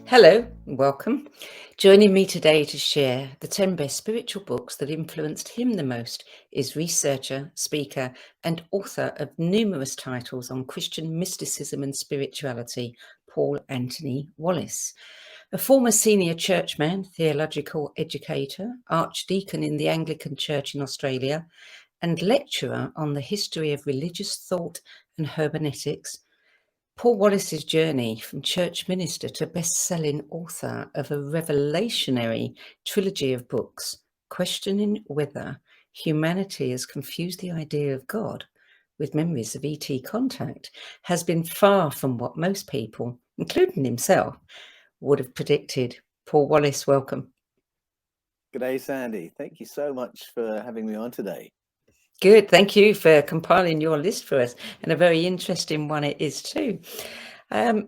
Hello, and welcome. Joining me today to share the 10 best spiritual books that influenced him the most is researcher, speaker, and author of numerous titles on Christian mysticism and spirituality, Paul Anthony Wallis. A former senior churchman, theological educator, Archdeacon in the Anglican Church in Australia, and lecturer on the history of religious thought and hermeneutics, Paul Wallis's journey from church minister to best-selling author of a revelationary trilogy of books, questioning whether humanity has confused the idea of God with memories of ET contact, has been far from what most people, including himself, would have predicted. Paul Wallis, welcome. Good day, Sandie. Thank you so much for having me on today. Good. Thank you for compiling your list for us, and a very interesting one it is too.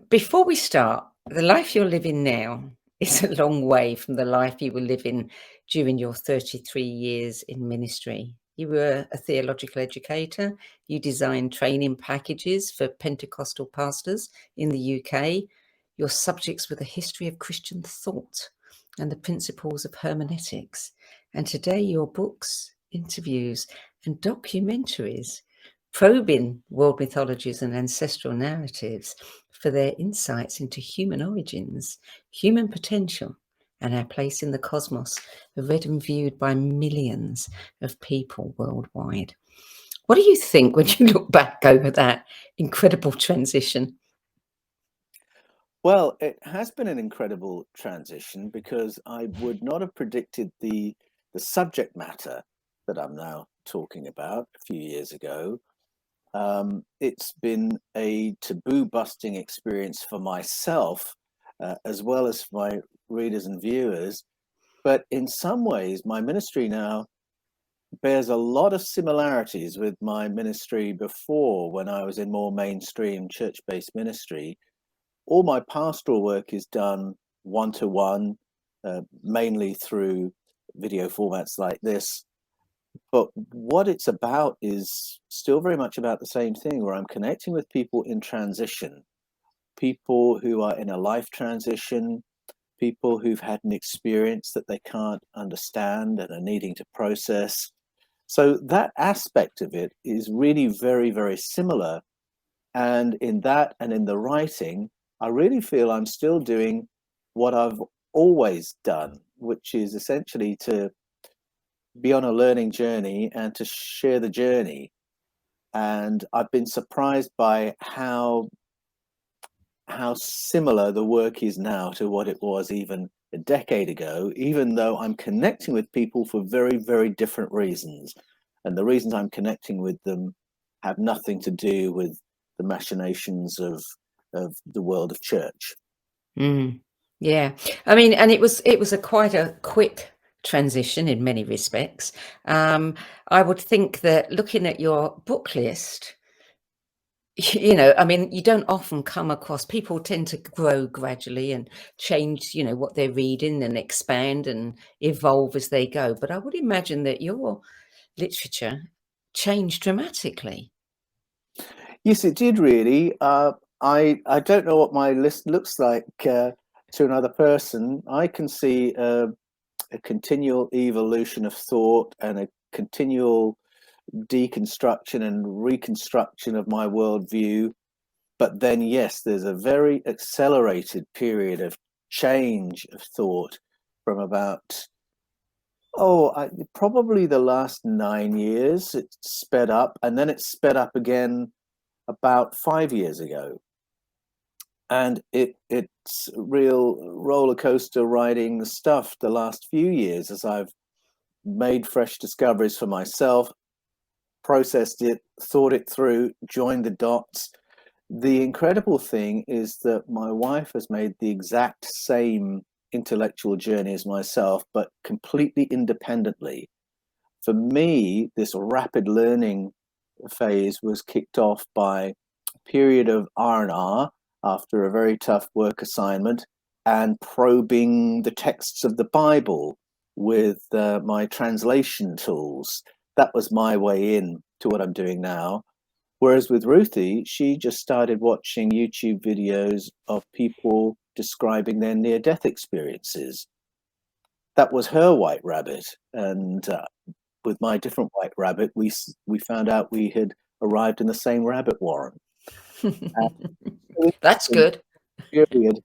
Before we start, the life you're living now is a long way from the life you were living during your 33 years in ministry. You were a theological educator. You designed training packages for Pentecostal pastors in the UK. Your subjects were the history of Christian thought and the principles of hermeneutics. And today your books, interviews, and documentaries probing world mythologies and ancestral narratives for their insights into human origins, human potential, and our place in the cosmos are read and viewed by millions of people worldwide. What do you think when you look back over that incredible transition? Well, it has been an incredible transition because I would not have predicted the subject matter that I'm now talking about a few years ago. It's been a taboo-busting experience for myself, as well as for my readers and viewers. But in some ways, my ministry now bears a lot of similarities with my ministry before, when I was in more mainstream church-based ministry. All my pastoral work is done one-to-one, mainly through video formats like this. But what it's about is still very much about the same thing, where I'm connecting with people in transition, people who are in a life transition, people who've had an experience that they can't understand and are needing to process. So that aspect of it is really very, very similar. And in that and in the writing, I really feel I'm still doing what I've always done, which is essentially to be on a learning journey and to share the journey. And I've been surprised by how similar the work is now to what it was even a decade ago, even though I'm connecting with people for very, very different reasons. And the reasons I'm connecting with them have nothing to do with the machinations of the world of church. Yeah, I mean, and it was quite a quick transition in many respects. I would think that looking at your book list, I mean, you don't often come across, people tend to grow gradually and change, what they're reading and expand and evolve as they go. But I would imagine that your literature changed dramatically. Yes, it did really. I don't know what my list looks like to another person. I can see a continual evolution of thought and a continual deconstruction and reconstruction of my worldview. But then, yes, there's a very accelerated period of change of thought from about, probably the last 9 years. It sped up, and then it sped up again about 5 years ago. And it's real roller coaster riding stuff the last few years, as I've made fresh discoveries for myself, processed it, thought it through, joined the dots. The incredible thing is that my wife has made the exact same intellectual journey as myself, but completely independently. For me, this rapid learning phase was kicked off by a period of R&R after a very tough work assignment and probing the texts of the Bible with my translation tools. That was my way in to what I'm doing now. Whereas with Ruthie, she just started watching YouTube videos of people describing their near-death experiences. That was her white rabbit. And with my different white rabbit, we found out we had arrived in the same rabbit warren. That's good. Period.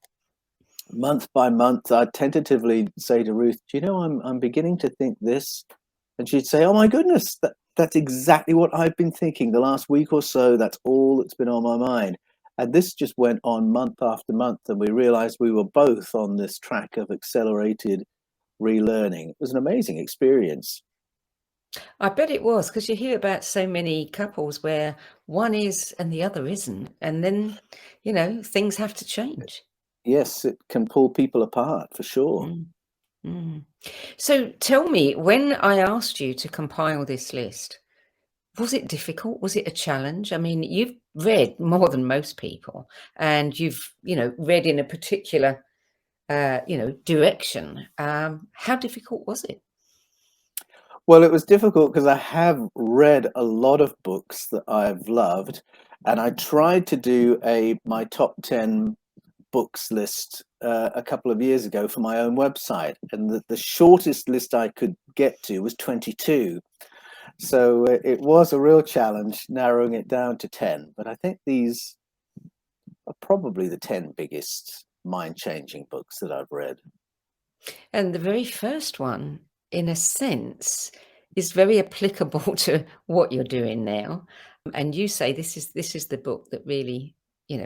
Month by month, I'd tentatively say to Ruth, "Do you know, I'm beginning to think this," and she'd say, "Oh my goodness, that's exactly what I've been thinking the last week or so. That's all that's been on my mind." And this just went on month after month, and we realized we were both on this track of accelerated relearning. It was an amazing experience. I bet it was, because you hear about so many couples where one is and the other isn't, and then, things have to change. Yes, it can pull people apart for sure. Mm, mm. So tell me, when I asked you to compile this list, was it difficult? Was it a challenge? I mean, you've read more than most people, and you've, read in a particular, direction. How difficult was it? Well, it was difficult because I have read a lot of books that I've loved, and I tried to do my top 10 books list a couple of years ago for my own website, and the shortest list I could get to was 22. So it was a real challenge narrowing it down to 10, but I think these are probably the 10 biggest mind-changing books that I've read. And the very first one, in a sense, is very applicable to what you're doing now. And you say this is the book that really,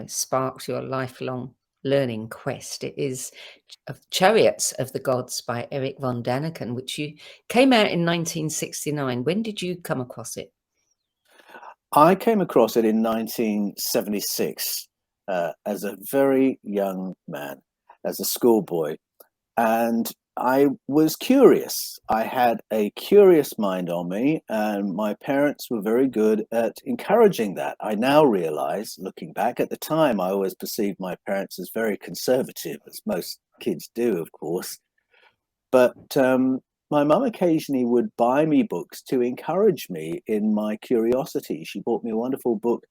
sparks your lifelong learning quest. It is of Chariots of the Gods by Eric von Daniken, which you came out in 1969. When did you come across it? I came across it in 1976 as a very young man, as a schoolboy, and I was curious. I had a curious mind on me, and my parents were very good at encouraging that. I now realize, looking back, at the time, I always perceived my parents as very conservative, as most kids do, of course. But my mum occasionally would buy me books to encourage me in my curiosity. She bought me a wonderful book,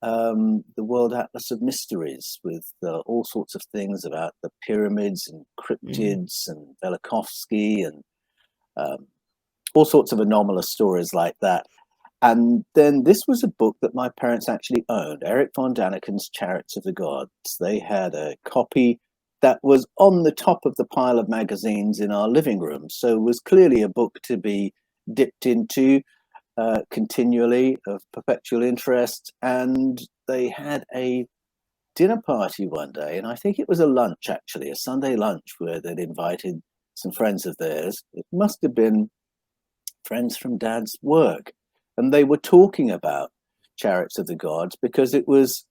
The World Atlas of Mysteries, with all sorts of things about the pyramids and cryptids and Velikovsky and all sorts of anomalous stories like that. And then this was a book that my parents actually owned, Eric von Daniken's Chariots of the Gods. They had a copy that was on the top of the pile of magazines in our living room. So it was clearly a book to be dipped into continually, of perpetual interest. And they had a dinner party one day, and I think it was a lunch, actually, a Sunday lunch, where they'd invited some friends of theirs. It must have been friends from Dad's work. And they were talking about Chariots of the Gods because it was,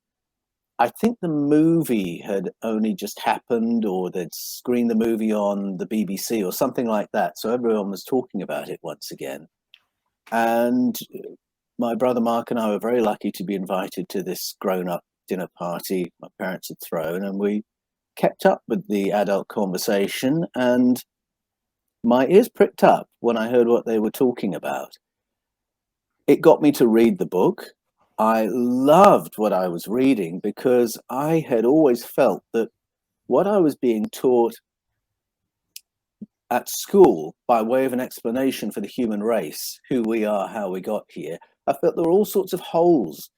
I think the movie had only just happened, or they'd screened the movie on the BBC or something like that. So everyone was talking about it once again. And my brother Mark and I were very lucky to be invited to this grown-up dinner party my parents had thrown, and we kept up with the adult conversation, and my ears pricked up when I heard what they were talking about. It got me to read the book. I loved what I was reading because I had always felt that what I was being taught at school, by way of an explanation for the human race, who we are, how we got here, I felt there were all sorts of holes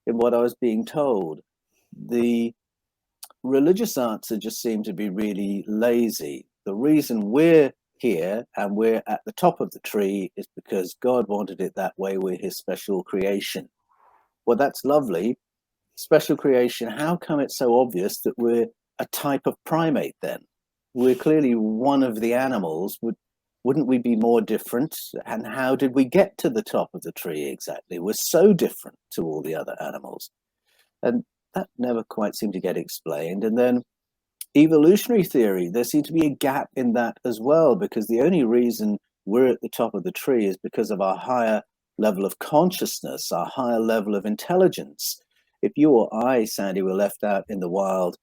in what I was being told. The religious answer just seemed to be really lazy. The reason we're here and we're at the top of the tree is because God wanted it that way. We're his special creation. Well, that's lovely. Special creation. How come it's so obvious that we're a type of primate then? We're clearly one of the animals. Wouldn't we be more different? And how did we get to the top of the tree exactly? We're so different to all the other animals. And that never quite seemed to get explained. And then evolutionary theory, there seemed to be a gap in that as well, because the only reason we're at the top of the tree is because of our higher level of consciousness, our higher level of intelligence. If you or I, Sandie, were left out in the wild,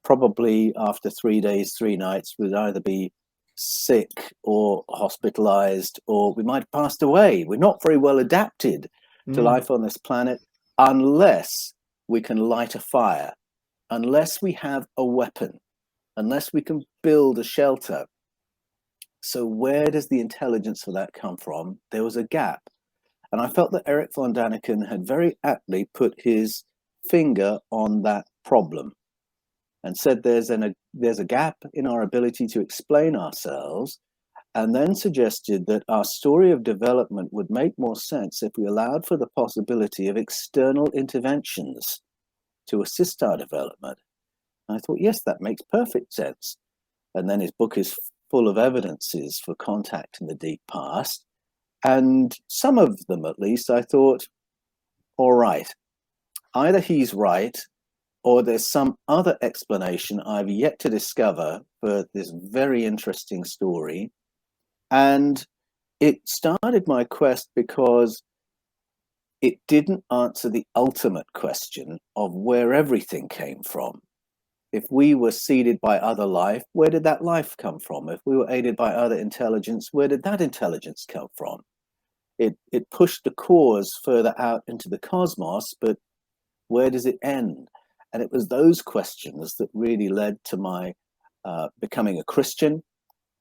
probably after 3 days, 3 nights, we'd either be sick or hospitalized, or we might have passed away. We're not very well adapted to life on this planet unless we can light a fire, unless we have a weapon, unless we can build a shelter. So where does the intelligence for that come from? There was a gap. And I felt that Erich von Däniken had very aptly put his finger on that problem and said there's a gap in our ability to explain ourselves, and then suggested that our story of development would make more sense if we allowed for the possibility of external interventions to assist our development. And I thought, yes, that makes perfect sense. And then his book is full of evidences for contact in the deep past. And some of them, at least, I thought, all right, either he's right or there's some other explanation I've yet to discover for this very interesting story. And it started my quest because it didn't answer the ultimate question of where everything came from. If we were seeded by other life, where did that life come from? If we were aided by other intelligence, where did that intelligence come from? It pushed the cause further out into the cosmos, but where does it end? And it was those questions that really led to my becoming a Christian.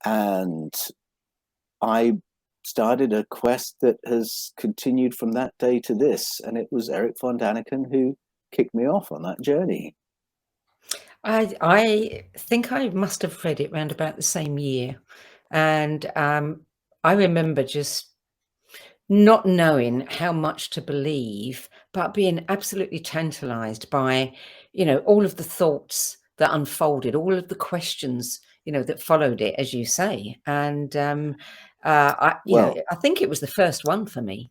And I started a quest that has continued from that day to this. And it was Erich von Däniken who kicked me off on that journey. I think I must have read it around about the same year. And I remember just not knowing how much to believe, but being absolutely tantalized by, all of the thoughts that unfolded, all of the questions, that followed it, as you say. And I think it was the first one for me.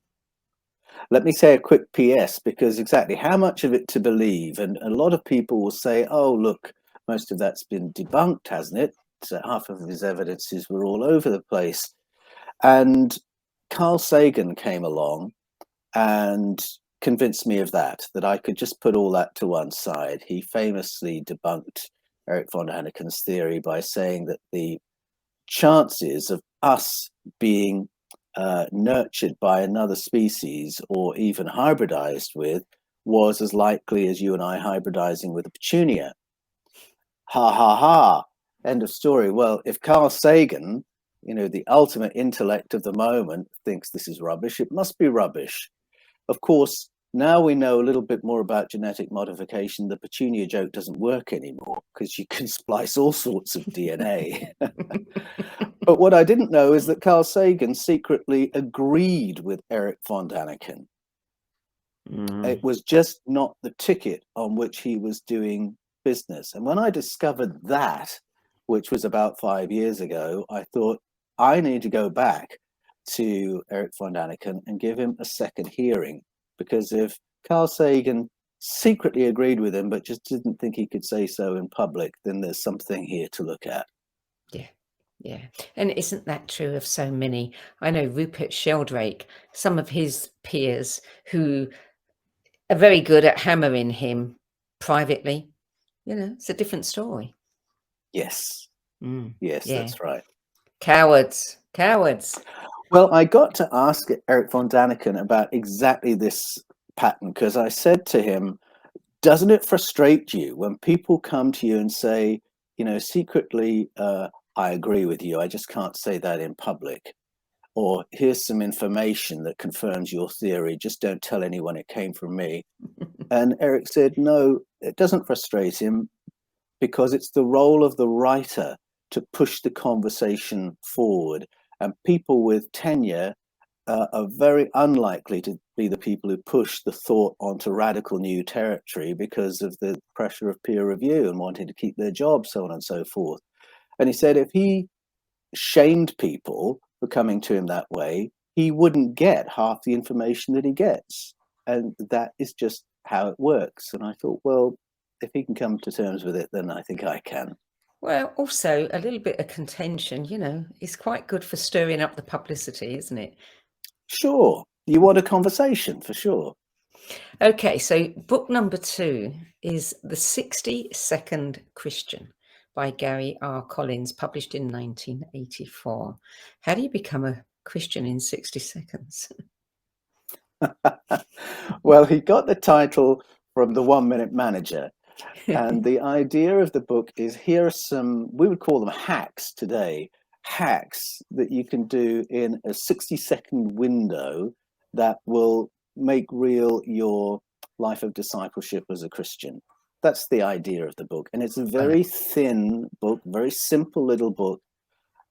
Let me say a quick PS, because exactly how much of it to believe? And a lot of people will say, oh, look, most of that's been debunked, hasn't it? So half of his evidences were all over the place. And Carl Sagan came along and convinced me of that I could just put all that to one side. He famously debunked Erich von Däniken's theory by saying that the chances of us being nurtured by another species or even hybridized with was as likely as you and I hybridizing with a petunia. Ha ha ha. End of story. Well, if Carl Sagan, the ultimate intellect of the moment, thinks this is rubbish, it must be rubbish. Of course, now we know a little bit more about genetic modification. The petunia joke doesn't work anymore because you can splice all sorts of DNA. But what I didn't know is that Carl Sagan secretly agreed with Erich von Däniken. It was just not the ticket on which he was doing business. And when I discovered that, which was about 5 years ago, I thought, I need to go back to Erich von Däniken and give him a second hearing. Because if Carl Sagan secretly agreed with him, but just didn't think he could say so in public, then there's something here to look at. Yeah. And isn't that true of so many? I know Rupert Sheldrake, some of his peers who are very good at hammering him privately. It's a different story. Yes. Yes, Yeah. that's right. Cowards. Well, I got to ask Erich von Däniken about exactly this pattern, because I said to him, doesn't it frustrate you when people come to you and say, secretly, I agree with you, I just can't say that in public. Or here's some information that confirms your theory, just don't tell anyone it came from me. And Erich said, no, it doesn't frustrate him, because it's the role of the writer to push the conversation forward. And people with tenure are very unlikely to be the people who push the thought onto radical new territory because of the pressure of peer review and wanting to keep their job, so on and so forth. And he said if he shamed people for coming to him that way, he wouldn't get half the information that he gets. And that is just how it works. And I thought, well, if he can come to terms with it, then I think I can. Well, also a little bit of contention, is quite good for stirring up the publicity, isn't it? Sure. You want a conversation, for sure. Okay, so book number 2 is The 60-Second Christian by Gary R. Collins, published in 1984. How do you become a Christian in 60 seconds? Well, he got the title from the 1 Minute Manager. And the idea of the book is, here are some, we would call them hacks today, hacks that you can do in a 60-second window that will make real your life of discipleship as a Christian. That's the idea of the book. And it's a very thin book, very simple little book.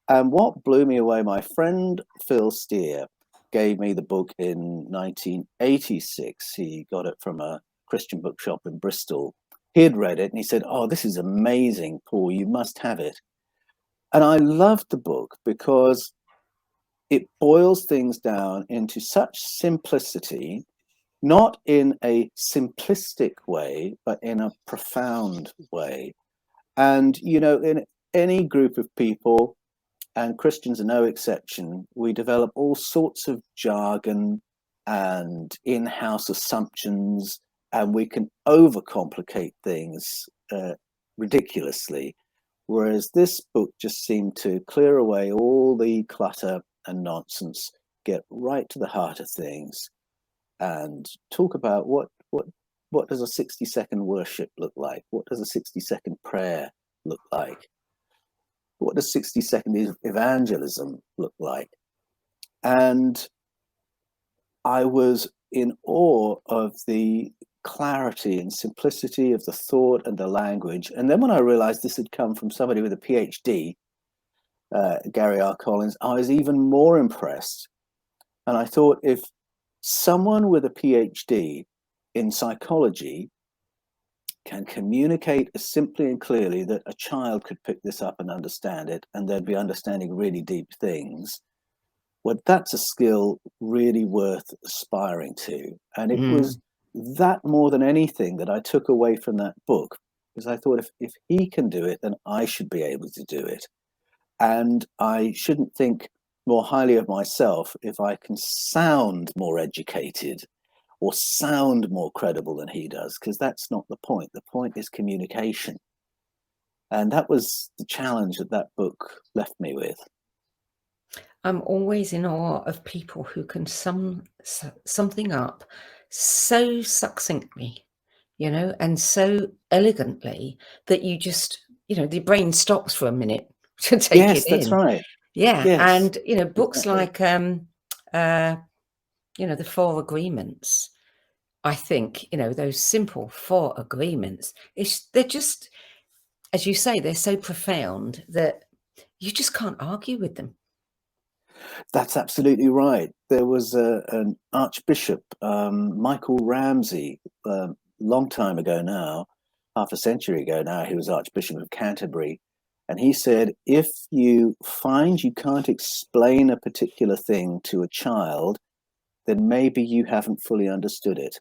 And what blew me away, my friend Phil Steer gave me the book in 1986. He got it from a Christian bookshop in Bristol. He had read it and he said, "Oh, this is amazing, Paul, you must have it." And I loved the book because it boils things down into such simplicity, not in a simplistic way, but in a profound way. And, you know, in any group of people, and Christians are no exception, we develop all sorts of jargon and in-house assumptions, and we can overcomplicate things ridiculously. Whereas this book just seemed to clear away all the clutter and nonsense, get right to the heart of things, and talk about what does a 60-second worship look like? What does a 60-second prayer look like? What does 60-second evangelism look like? And I was in awe of the clarity and simplicity of the thought and the language. And then when I realized this had come from somebody with a PhD, Gary R. Collins, I was even more impressed. And I thought, if someone with a PhD in psychology can communicate as simply and clearly that a child could pick this up and understand it, and they'd be understanding really deep things, well, that's a skill really worth aspiring to. And it was that more than anything that I took away from that book, because I thought, if he can do it, then I should be able to do it. And I shouldn't think more highly of myself if I can sound more educated or sound more credible than he does, because that's not the point. The point is communication. And that was the challenge that book left me with. I'm always in awe of people who can sum something up so succinctly, you know, and so elegantly that you just, you know, the brain stops for a minute to take Yes, it that's in. right. Yeah. Yes, And, you know, books exactly. like, you know, the Four Agreements, I think, you know, those simple four agreements, they're just, as you say, they're so profound that you just can't argue with them. That's absolutely right. There was an Archbishop, Michael Ramsey, long time ago now, half a century ago now, he was Archbishop of Canterbury. And he said, if you find you can't explain a particular thing to a child, then maybe you haven't fully understood it.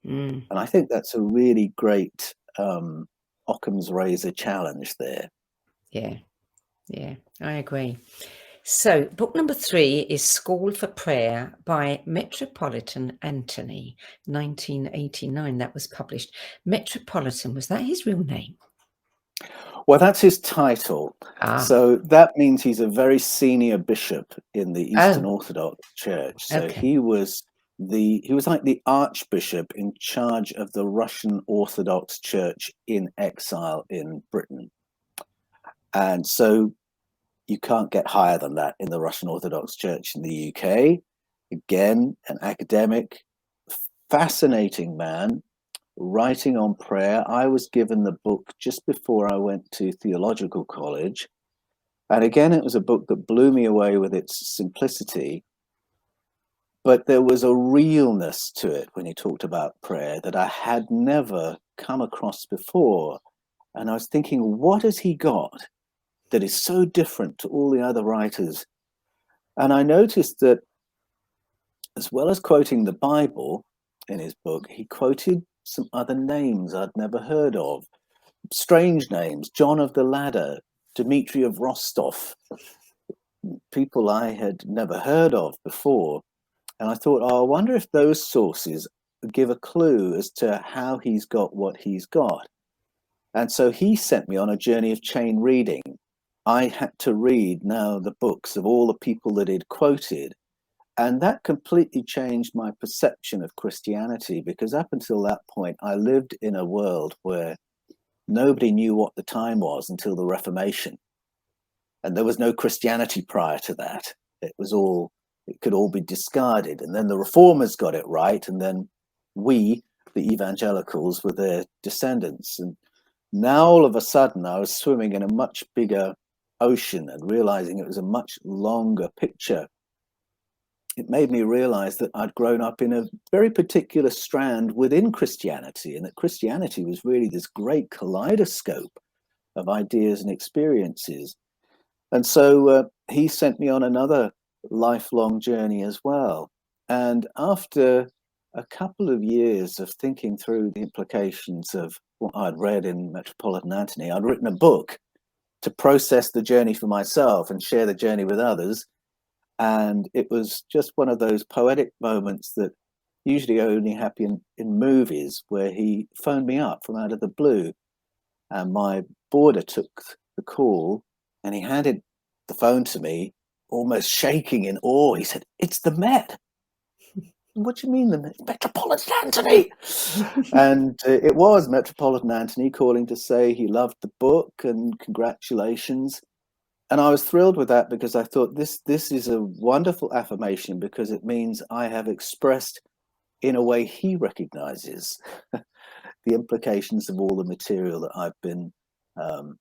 Mm. And I think that's a really great Occam's razor challenge there. Yeah, yeah, I agree. So, book number 3 is School for Prayer by Metropolitan Anthony, 1989. That was published. Metropolitan, was that his real name? Well, that's his title. Ah, So that means he's a very senior bishop in the Eastern oh, Orthodox Church. So okay. he was like the archbishop in charge of the Russian Orthodox Church in exile in Britain. And so you can't get higher than that in the Russian Orthodox Church in the UK. Again, an academic, fascinating man, writing on prayer. I was given the book just before I went to theological college. And again, it was a book that blew me away with its simplicity. But there was a realness to it when he talked about prayer that I had never come across before. And I was thinking, what has he got that is so different to all the other writers? And I noticed that, as well as quoting the Bible in his book, he quoted some other names I'd never heard of, strange names, John of the Ladder, Dmitri of Rostov, people I had never heard of before. And I thought, oh, I wonder if those sources give a clue as to how he's got what he's got. And so he sent me on a journey of chain reading. I had to read now the books of all the people that he'd quoted. And that completely changed my perception of Christianity, because up until that point, I lived in a world where nobody knew what the time was until the Reformation. And there was no Christianity prior to that. It could all be discarded. And then the reformers got it right. And then we, the evangelicals, were their descendants. And now all of a sudden I was swimming in a much bigger ocean and realizing it was a much longer picture. It made me realize that I'd grown up in a very particular strand within Christianity, and that Christianity was really this great kaleidoscope of ideas and experiences. And so he sent me on another lifelong journey as well. And after a couple of years of thinking through the implications of what I'd read in Metropolitan Anthony, I'd written a book to process the journey for myself and share the journey with others. And it was just one of those poetic moments that usually only happen in movies, where he phoned me up from out of the blue. And my boarder took the call and he handed the phone to me, almost shaking in awe. He said, "It's the Met." "What do you mean the Met?" "Metropolitan Anthony." And it was Metropolitan Anthony calling to say he loved the book and congratulations. And I was thrilled with that, because I thought this is a wonderful affirmation, because it means I have expressed in a way he recognizes the implications of all the material that I've been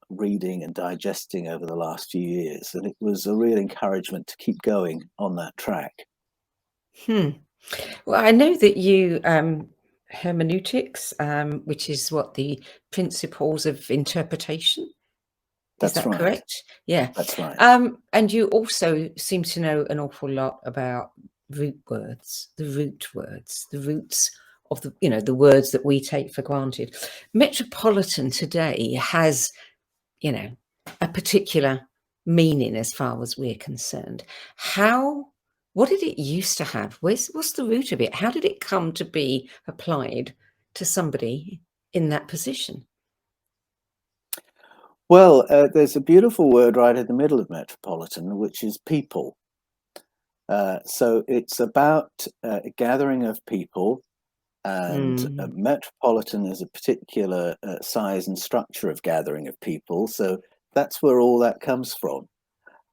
reading and digesting over the last few years. And it was a real encouragement to keep going on that track. Well, I know that you hermeneutics, which is what the principles of interpretation. Is That's that right. correct? Yeah. That's right. And you also seem to know an awful lot about root words, the roots of the words that we take for granted. Metropolitan today has, a particular meaning as far as we're concerned. What did it used to have? What's the root of it? How did it come to be applied to somebody in that position? Well, there's a beautiful word right in the middle of metropolitan, which is people. So it's about a gathering of people, and metropolitan is a particular size and structure of gathering of people. So that's where all that comes from.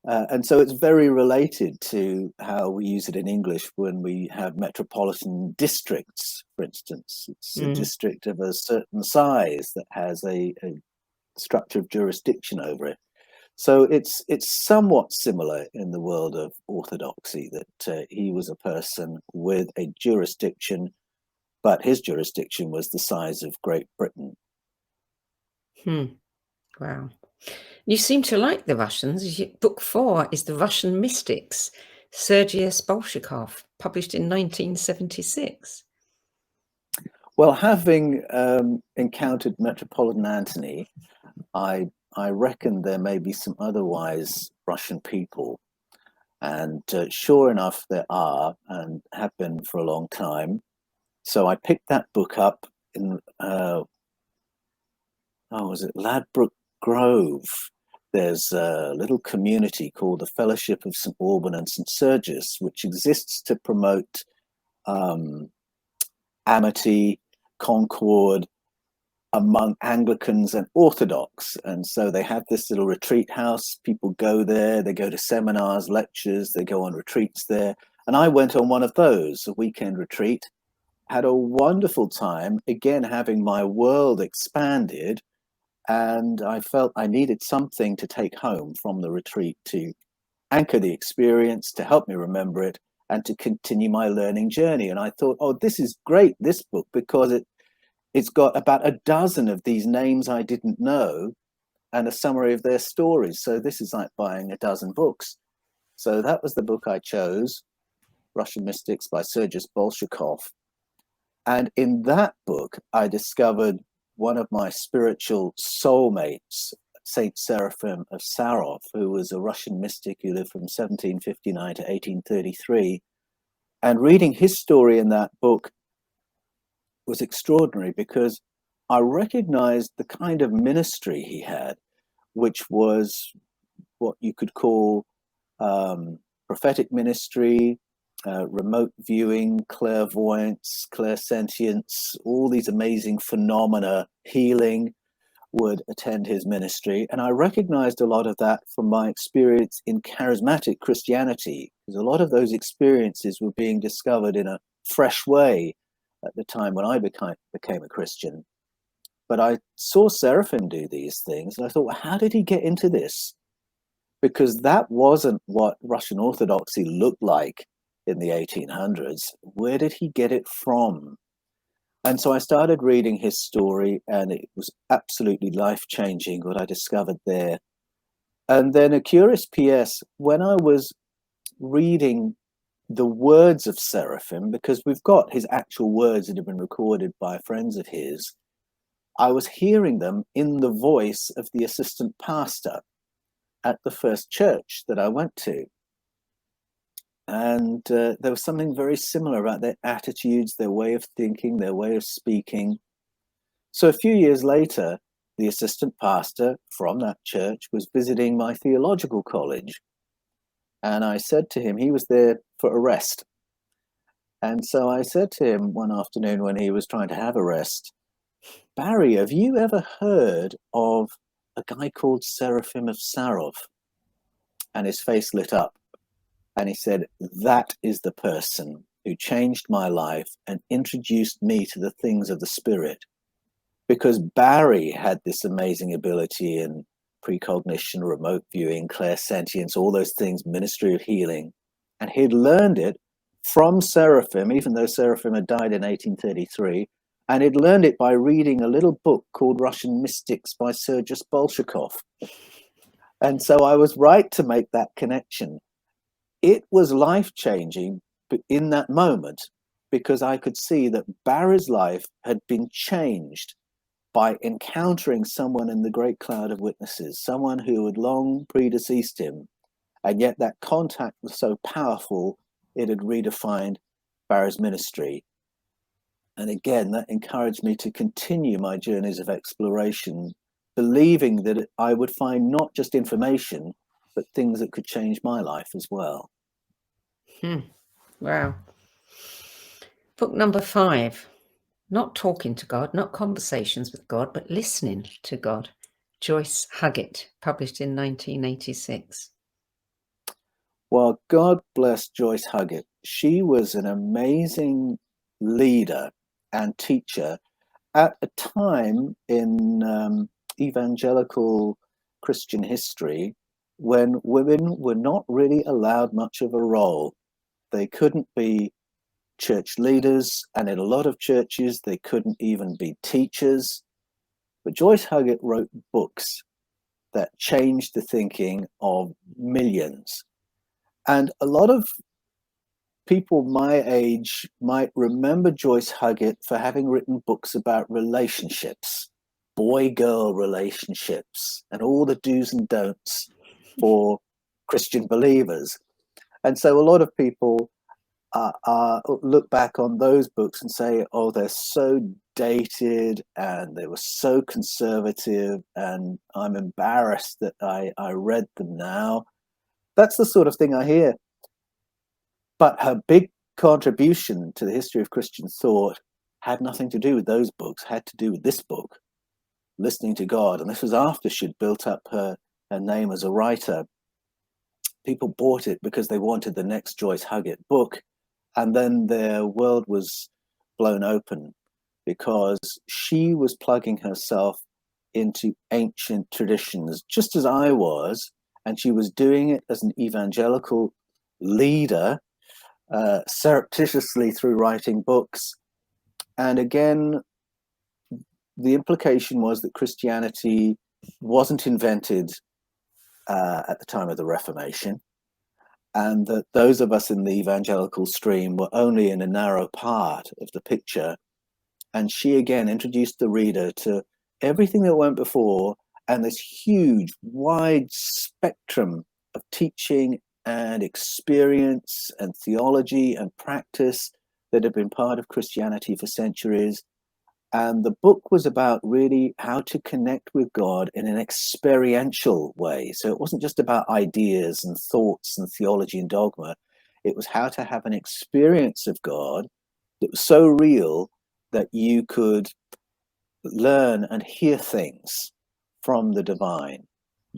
And so it's very related to how we use it in English when we have metropolitan districts, for instance. It's a district of a certain size that has a structure of jurisdiction over it. So it's somewhat similar in the world of orthodoxy, that he was a person with a jurisdiction, but his jurisdiction was the size of Great Britain. Wow. You seem to like the Russians. Book 4 is The Russian Mystics, Sergei Bolshakov, published in 1976. Well, having encountered Metropolitan Anthony, I reckon there may be some otherwise Russian people. And sure enough, there are, and have been for a long time. So I picked that book up in, was it Ladbroke Grove? There's a little community called the Fellowship of St. Alban and St. Sergius, which exists to promote amity, concord among Anglicans and Orthodox. And so they have this little retreat house. People go there, they go to seminars, lectures, they go on retreats there. And I went on one of those, a weekend retreat, had a wonderful time, again, having my world expanded. And I felt I needed something to take home from the retreat to anchor the experience, to help me remember it, and to continue my learning journey. And I thought, oh, this is great, this book, because it's got about a dozen of these names I didn't know and a summary of their stories. So this is like buying a dozen books. So that was the book I chose, Russian Mystics by Sergei Bolshakov. And in that book, I discovered one of my spiritual soulmates, Saint Seraphim of Sarov, who was a Russian mystic who lived from 1759 to 1833. And reading his story in that book was extraordinary, because I recognized the kind of ministry he had, which was what you could call prophetic ministry, remote viewing, clairvoyance, clairsentience, all these amazing phenomena, healing, would attend his ministry. And I recognized a lot of that from my experience in charismatic Christianity, because a lot of those experiences were being discovered in a fresh way at the time when I became a Christian. But I saw Seraphim do these things, and I thought, well, how did he get into this? Because that wasn't what Russian Orthodoxy looked like in the 1800s. Where did he get it from? And so I started reading his story, and it was absolutely life-changing what I discovered there. And then a curious PS, when I was reading the words of Seraphim, because we've got his actual words that have been recorded by friends of his, I was hearing them in the voice of the assistant pastor at the first church that I went to. And there was something very similar about their attitudes, their way of thinking, their way of speaking. So a few years later, the assistant pastor from that church was visiting my theological college. And I said to him, he was there for a rest. And so I said to him one afternoon when he was trying to have a rest, Barry, have you ever heard of a guy called Seraphim of Sarov? And his face lit up. And he said, that is the person who changed my life and introduced me to the things of the Spirit. Because Barry had this amazing ability in precognition, remote viewing, clairsentience, all those things, ministry of healing. And he'd learned it from Seraphim, even though Seraphim had died in 1833. And he'd learned it by reading a little book called Russian Mystics by Sergius Bolshakov. And so I was right to make that connection. It was life-changing in that moment, because I could see that Barry's life had been changed by encountering someone in the great cloud of witnesses, someone who had long predeceased him. And yet that contact was so powerful, it had redefined Barry's ministry. And again, that encouraged me to continue my journeys of exploration, believing that I would find not just information, but things that could change my life as well. Wow. Book number 5, Not Talking to God, not Conversations with God, but Listening to God. Joyce Huggett, published in 1986. Well, God bless Joyce Huggett. She was an amazing leader and teacher at a time in evangelical Christian history when women were not really allowed much of a role. They couldn't be church leaders, and in a lot of churches, they couldn't even be teachers. But Joyce Huggett wrote books that changed the thinking of millions. And a lot of people my age might remember Joyce Huggett for having written books about relationships, boy-girl relationships, and all the do's and don'ts for Christian believers. And so a lot of people look back on those books and say, oh, they're so dated and they were so conservative, and I'm embarrassed that I read them now. That's the sort of thing I hear. But her big contribution to the history of Christian thought had nothing to do with those books, had to do with this book, Listening to God. And this was after she'd built up her name as a writer. People bought it because they wanted the next Joyce Huggett book. And then their world was blown open because she was plugging herself into ancient traditions, just as I was. And she was doing it as an evangelical leader, surreptitiously through writing books. And again, the implication was that Christianity wasn't invented at the time of the Reformation, and that those of us in the evangelical stream were only in a narrow part of the picture. And she again introduced the reader to everything that went before, and this huge, wide spectrum of teaching and experience and theology and practice that had been part of Christianity for centuries. And the book was about really how to connect with God in an experiential way. So it wasn't just about ideas and thoughts and theology and dogma. It was how to have an experience of God that was so real that you could learn and hear things from the divine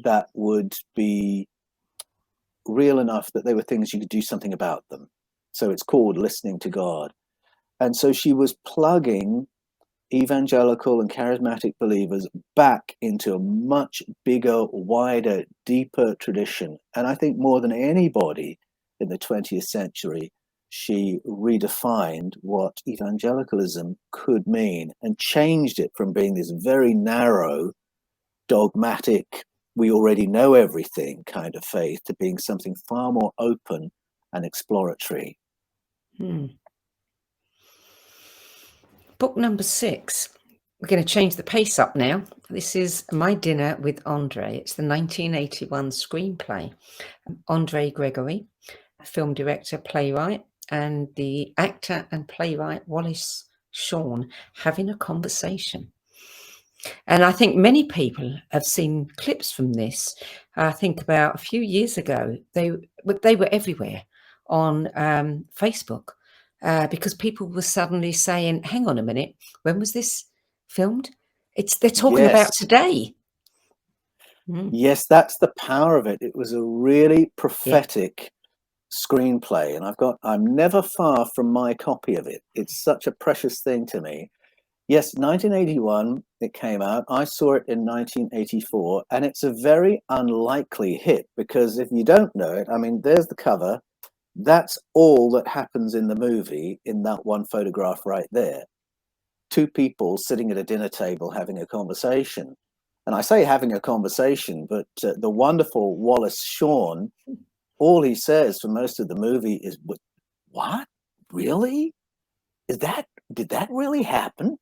that would be real enough that they were things you could do something about them. So it's called listening to God. And so she was plugging evangelical and charismatic believers back into a much bigger, wider, deeper tradition. And I think more than anybody in the 20th century, she redefined what evangelicalism could mean and changed it from being this very narrow, dogmatic, we already know everything kind of faith to being something far more open and exploratory. Book number 6. We're going to change the pace up now. This is My Dinner with Andre. It's the 1981 screenplay. Andre Gregory, film director, playwright, and the actor and playwright Wallis Shawn having a conversation. And I think many people have seen clips from this. I think about a few years ago, they were everywhere on Facebook. Because people were suddenly saying, hang on a minute, when was this filmed? They're talking about today. Yes, that's the power of it. It was a really prophetic screenplay, and I'm never far from my copy of it. It's such a precious thing to me. Yes, 1981, it came out. I saw it in 1984, and it's a very unlikely hit because if you don't know it, I mean, there's the cover. That's all that happens in the movie in that one photograph right there. 2 people sitting at a dinner table having a conversation. And I say having a conversation, but the wonderful Wallis Shawn, all he says for most of the movie is, what? Really? Did that really happen?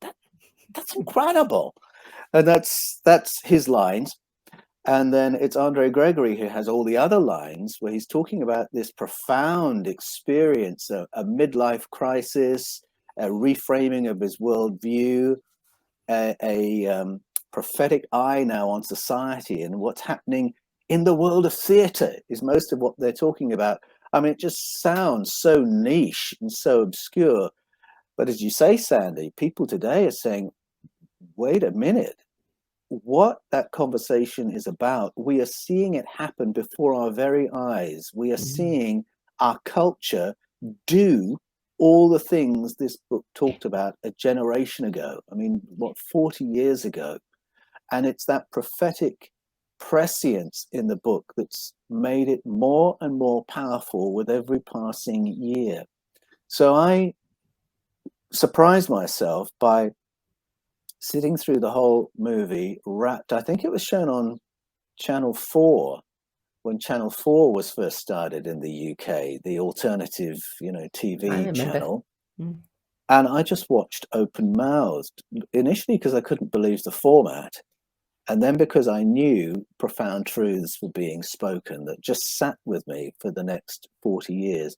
That's incredible. And that's his lines. And then it's Andre Gregory who has all the other lines where he's talking about this profound experience, a midlife crisis, a reframing of his worldview, a prophetic eye now on society and what's happening in the world of theatre is most of what they're talking about. I mean, it just sounds so niche and so obscure. But as you say, Sandie, people today are saying, wait a minute. What that conversation is about, we are seeing it happen before our very eyes. We are seeing our culture do all the things this book talked about a generation ago. I mean, 40 years ago. And it's that prophetic prescience in the book that's made it more and more powerful with every passing year. So I surprised myself by sitting through the whole movie wrapped. I think it was shown on Channel 4 when Channel 4 was first started in the UK, the alternative, TV channel. And I just watched open-mouthed, initially because I couldn't believe the format, and then because I knew profound truths were being spoken that just sat with me for the next 40 years.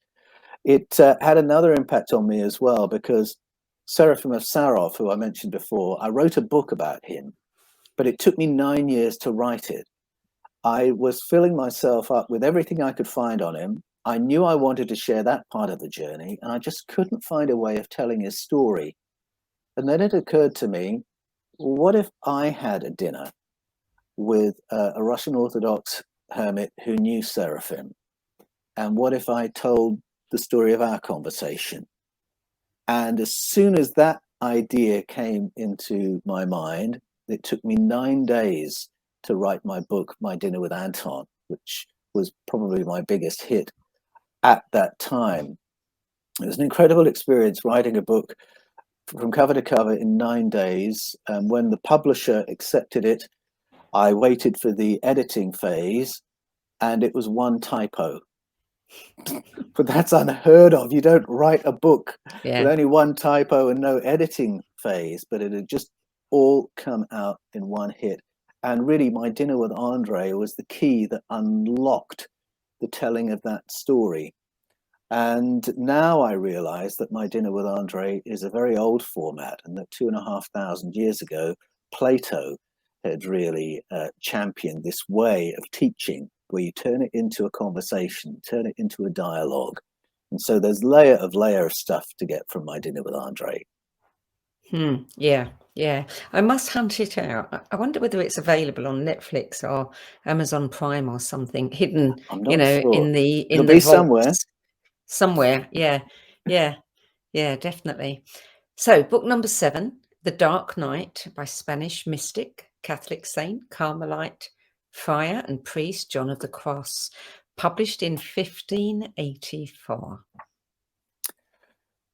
It had another impact on me as well, because Seraphim of Sarov, who I mentioned before, I wrote a book about him, but it took me 9 years to write it. I was filling myself up with everything I could find on him. I knew I wanted to share that part of the journey, and I just couldn't find a way of telling his story. And then it occurred to me, what if I had a dinner with a Russian Orthodox hermit who knew Seraphim? And what if I told the story of our conversation? And as soon as that idea came into my mind, it took me 9 days to write my book, My Dinner with Anton, which was probably my biggest hit at that time. It was an incredible experience writing a book from cover to cover in 9 days. And when the publisher accepted it, I waited for the editing phase, and it was 1 typo. But that's unheard of. You don't write a book with only 1 typo and no editing phase, but it had just all come out in 1 hit. And really, My Dinner with Andre was the key that unlocked the telling of that story. And now I realize that My Dinner with Andre is a very old format, and that 2,500 years ago, Plato had really championed this way of teaching, where you turn it into a conversation, turn it into a dialogue. And so there's layer of stuff to get from My Dinner with Andre. Yeah. I must hunt it out. I wonder whether it's available on Netflix or Amazon Prime or something hidden, I'm not sure. in the It'll be vaults. Somewhere. Yeah, definitely. So, book number 7, The Dark Night by Spanish mystic, Catholic saint, Carmelite friar and priest John of the Cross, published in 1584.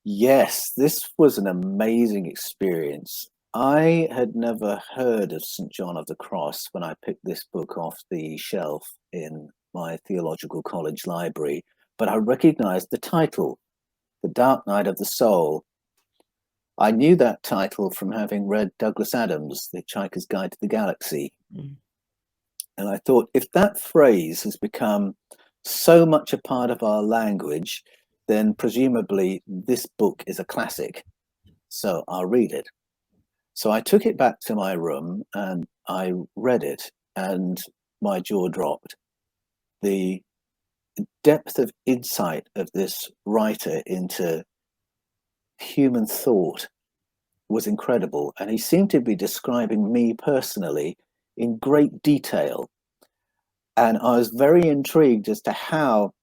Yes, this was an amazing experience. I had never heard of St. John of the Cross when I picked this book off the shelf in my theological college library, but I recognized the title, The Dark Night of the Soul. I knew that title from having read Douglas Adams' The Hitchhiker's Guide to the Galaxy. And I thought, if that phrase has become so much a part of our language, then presumably this book is a classic. So I'll read it. So I took it back to my room and I read it, and my jaw dropped. The depth of insight of this writer into human thought was incredible. And he seemed to be describing me personally in great detail. And I was very intrigued as to how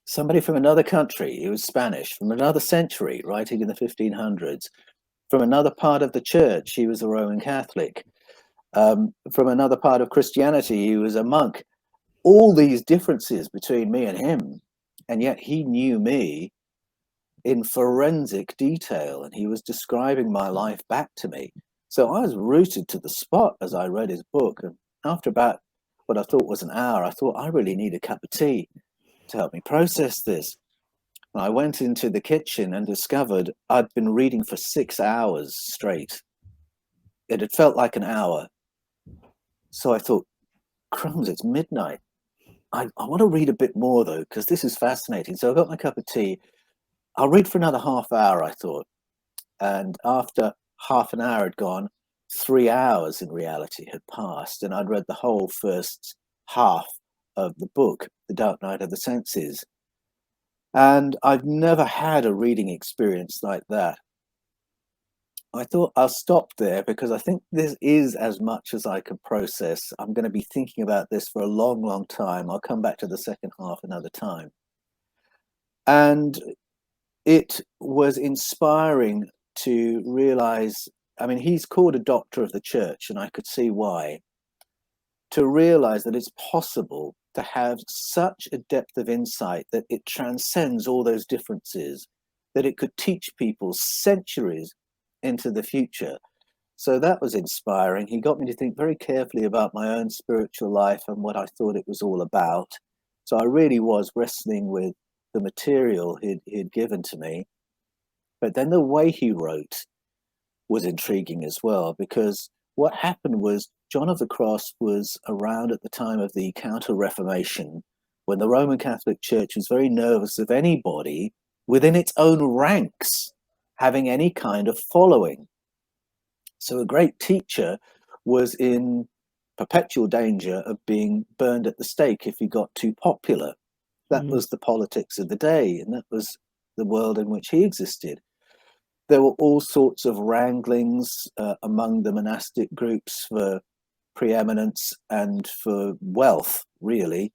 somebody from another country, he was Spanish, from another century, writing in the 1500s, from another part of the church, he was a Roman Catholic, from another part of Christianity, he was a monk. All these differences between me and him, and yet he knew me in forensic detail, and he was describing my life back to me. So I was rooted to the spot as I read his book. And after about what I thought was an hour, I thought, I really need a cup of tea to help me process this. And I went into the kitchen and discovered I'd been reading for 6 hours straight. It had felt like an hour. So I thought, crumbs, it's midnight. I want to read a bit more, though, because this is fascinating. So I got my cup of tea. I'll read for another half hour, I thought. And after half an hour had gone, 3 hours in reality had passed. And I'd read the whole first half of the book, The Dark Night of the Senses. And I've never had a reading experience like that. I thought I'll stop there because I think this is as much as I can process. I'm going to be thinking about this for a long, long time. I'll come back to the second half another time. And it was inspiring to realize, I mean, he's called a doctor of the church, and I could see why, to realize that it's possible to have such a depth of insight that it transcends all those differences, that it could teach people centuries into the future. So that was inspiring. He got me to think very carefully about my own spiritual life and what I thought it was all about. So I really was wrestling with the material he'd given to me. But then the way he wrote was intriguing as well, because what happened was John of the Cross was around at the time of the Counter-Reformation, when the Roman Catholic Church was very nervous of anybody within its own ranks having any kind of following. So a great teacher was in perpetual danger of being burned at the stake if he got too popular. That was the politics of the day, and that was the world in which he existed. There were all sorts of wranglings among the monastic groups for preeminence and for wealth, really.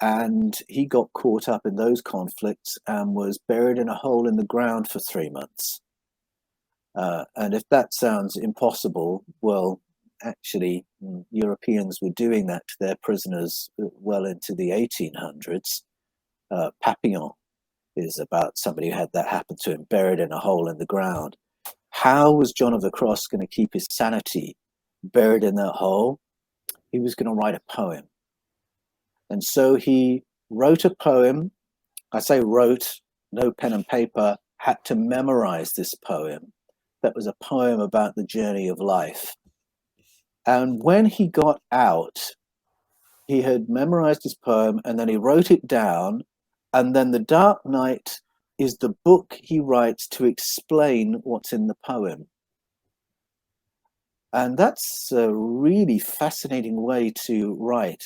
And he got caught up in those conflicts and was buried in a hole in the ground for 3 months. And if that sounds impossible, well, actually, Europeans were doing that to their prisoners well into the 1800s. Papillon is about somebody who had that happen to him, buried in a hole in the ground. How was John of the Cross going to keep his sanity buried in that hole? He was going to write a poem. And so he wrote a poem. I say wrote, no pen and paper, had to memorize this poem. That was a poem about the journey of life. And when he got out, he had memorized his poem and then he wrote it down. And then The Dark Night is the book he writes to explain what's in the poem. And that's a really fascinating way to write.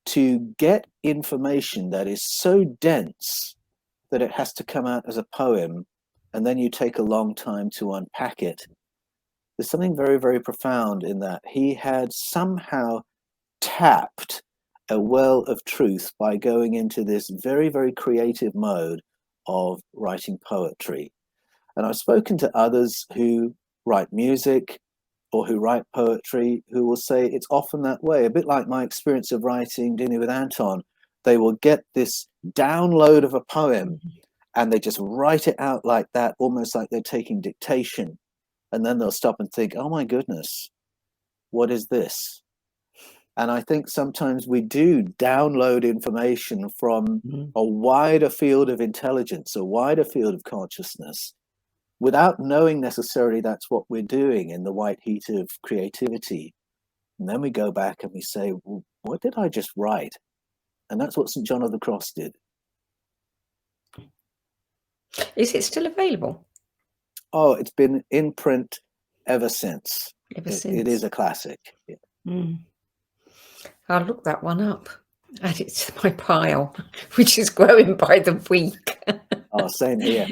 to get information that is so dense that it has to come out as a poem, and then you take a long time to unpack it. There's something very, very profound in that. He had somehow tapped a well of truth by going into this very, very creative mode of writing poetry. And I've spoken to others who write music or who write poetry who will say it's often that way, a bit like my experience of writing Dinner with Anton. They will get this download of a poem and they just write it out like that, almost like they're taking dictation. And then they'll stop and think, oh my goodness, what is this? And I think sometimes we do download information from a wider field of intelligence, a wider field of consciousness, without knowing necessarily that's what we're doing in the white heat of creativity. And then we go back and we say, well, what did I just write? And that's what St. John of the Cross did. Is it still available? Oh, it's been in print ever since. It is a classic. Yeah. I'll look that one up. Add it to my pile, which is growing by the week. Oh, same here.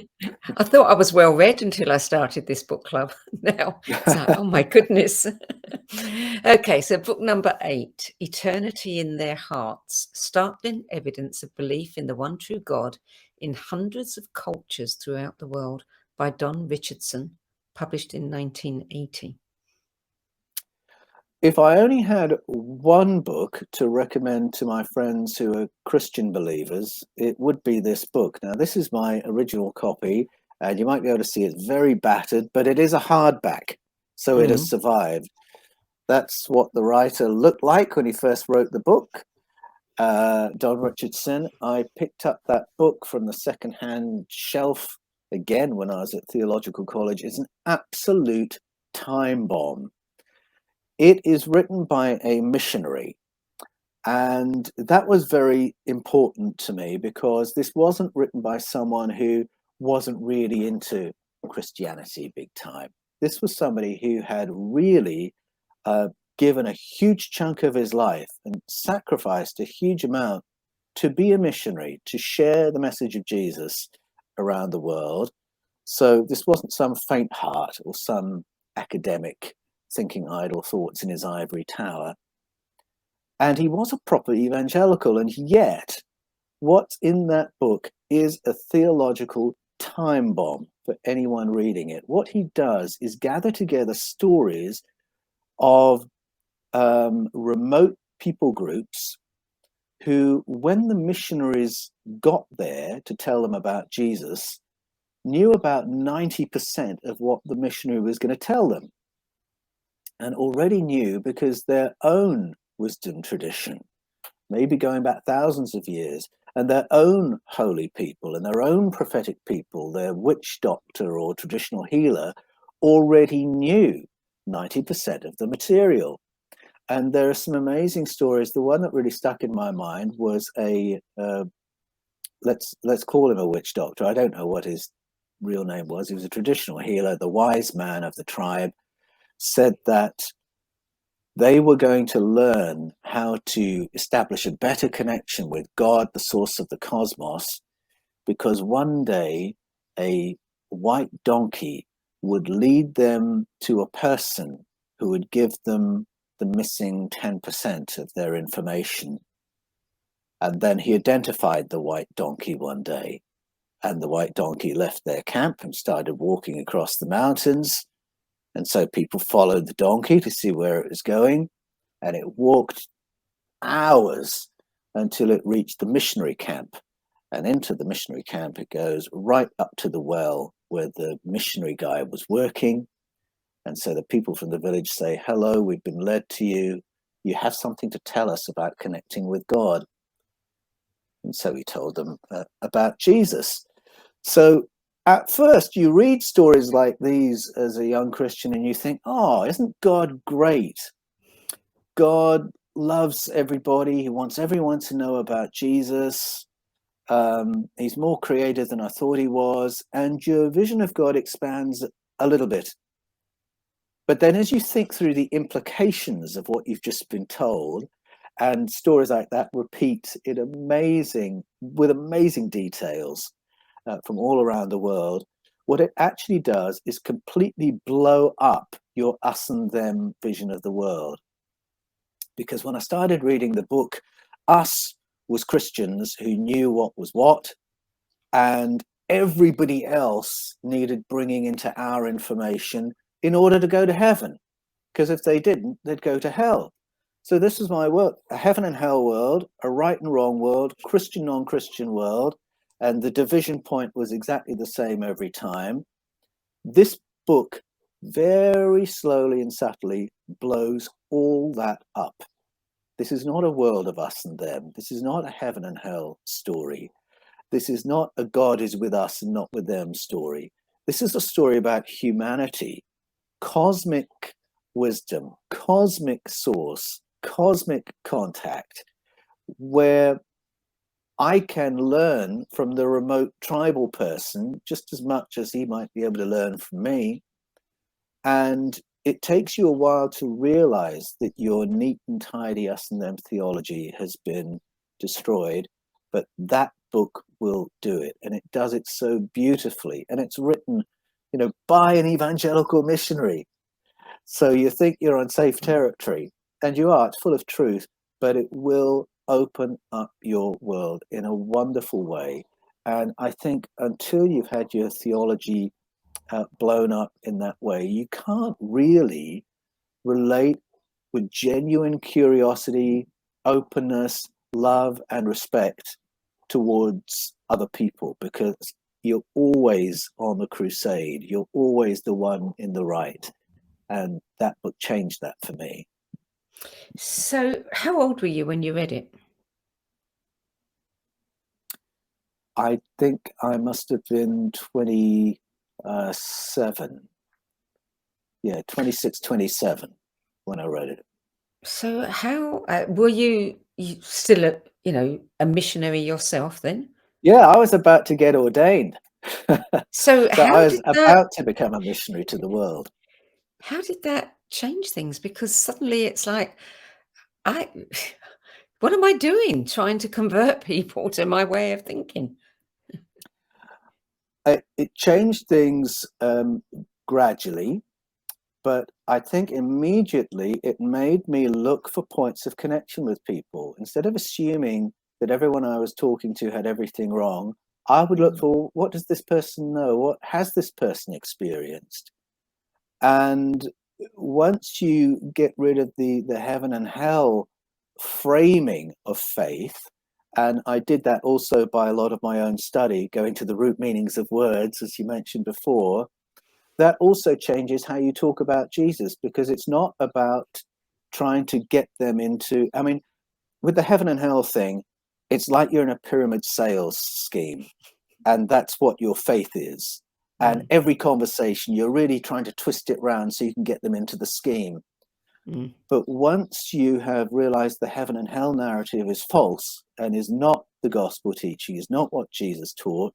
I thought I was well read until I started this book club. Now it's like, oh my goodness. Okay, so book number 8, Eternity in Their Hearts, Startling Evidence of Belief in the One True God in Hundreds of Cultures Throughout the World, by Don Richardson, published in 1980. If I only had one book to recommend to my friends who are Christian believers, it would be this book. Now, this is my original copy, and you might be able to see it's very battered, but it is a hardback, so it has survived. That's what the writer looked like when he first wrote the book, Don Richardson. I picked up that book from the secondhand shelf again when I was at theological college. It's an absolute time bomb. It is written by a missionary, and that was very important to me because this wasn't written by someone who wasn't really into Christianity big time. This was somebody who had really given a huge chunk of his life and sacrificed a huge amount to be a missionary, to share the message of Jesus around the world. So this wasn't some faint heart or some academic thinking idle thoughts in his ivory tower. And he was a proper evangelical, and yet what's in that book is a theological time bomb for anyone reading it. What he does is gather together stories of remote people groups who, when the missionaries got there to tell them about Jesus, knew about 90% of what the missionary was going to tell them, and already knew because their own wisdom tradition, maybe going back thousands of years, and their own holy people and their own prophetic people, their witch doctor or traditional healer, already knew 90% of the material. And there are some amazing stories. The one that really stuck in my mind was let's call him a witch doctor. I don't know what his real name was. He was a traditional healer. The wise man of the tribe said that they were going to learn how to establish a better connection with God, the source of the cosmos, because one day a white donkey would lead them to a person who would give them the missing 10% of their information. And then he identified the white donkey one day, and the white donkey left their camp and started walking across the mountains. And so people followed the donkey to see where it was going, and it walked hours until it reached the missionary camp. And into the missionary camp it goes, right up to the well where the missionary guy was working. And so the people from the village say, hello, we've been led to you. You have something to tell us about connecting with God. And so he told them about Jesus. So at first you read stories like these as a young Christian and you think, oh, isn't God great? God loves everybody. He wants everyone to know about Jesus. He's more creative than I thought he was. And your vision of God expands a little bit. But then as you think through the implications of what you've just been told, And stories like that repeat with amazing details from all around the world. What it actually does is completely blow up your us and them vision of the world. Because when I started reading the book, us was Christians who knew what was what, and everybody else needed bringing into our information in order to go to heaven. Because if they didn't, they'd go to hell. So this is my work: a heaven and hell world, a right and wrong world, Christian, non-Christian world. And the division point was exactly the same every time. This book very slowly and subtly blows all that up. This is not a world of us and them. This is not a heaven and hell story. This is not a God is with us and not with them story. This is a story about humanity, cosmic wisdom, cosmic source, cosmic contact, where I can learn from the remote tribal person just as much as he might be able to learn from me. And it takes you a while to realize that your neat and tidy us and them theology has been destroyed, but that book will do it. And it does it so beautifully. And it's written, by an evangelical missionary. So you think you're on safe territory, and you are. It's full of truth, but it will open up your world in a wonderful way. And I think until you've had your theology blown up in that way, you can't really relate with genuine curiosity, openness, love, and respect towards other people, because you're always on the crusade. You're always the one in the right. And that book changed that for me. So how old were you when you read it? I think I must have been 27. Yeah, 26, 27 when I read it. So how were you still a missionary yourself then? Yeah, I was about to get ordained. So So I how was did that about to become a missionary to the world. change things? Because suddenly it's like, I what am I doing trying to convert people to my way of thinking? It changed things gradually, but I think immediately it made me look for points of connection with people. Instead of assuming that everyone I was talking to had everything wrong, I would look for, what does this person know? What has this person experienced? And once you get rid of the heaven and hell framing of faith, and I did that also by a lot of my own study, going to the root meanings of words, as you mentioned before, that also changes how you talk about Jesus, because it's not about trying to get them into, with the heaven and hell thing, it's like you're in a pyramid sales scheme, and that's what your faith is. And every conversation, you're really trying to twist it around so you can get them into the scheme. But once you have realized the heaven and hell narrative is false and is not the gospel teaching, is not what Jesus taught,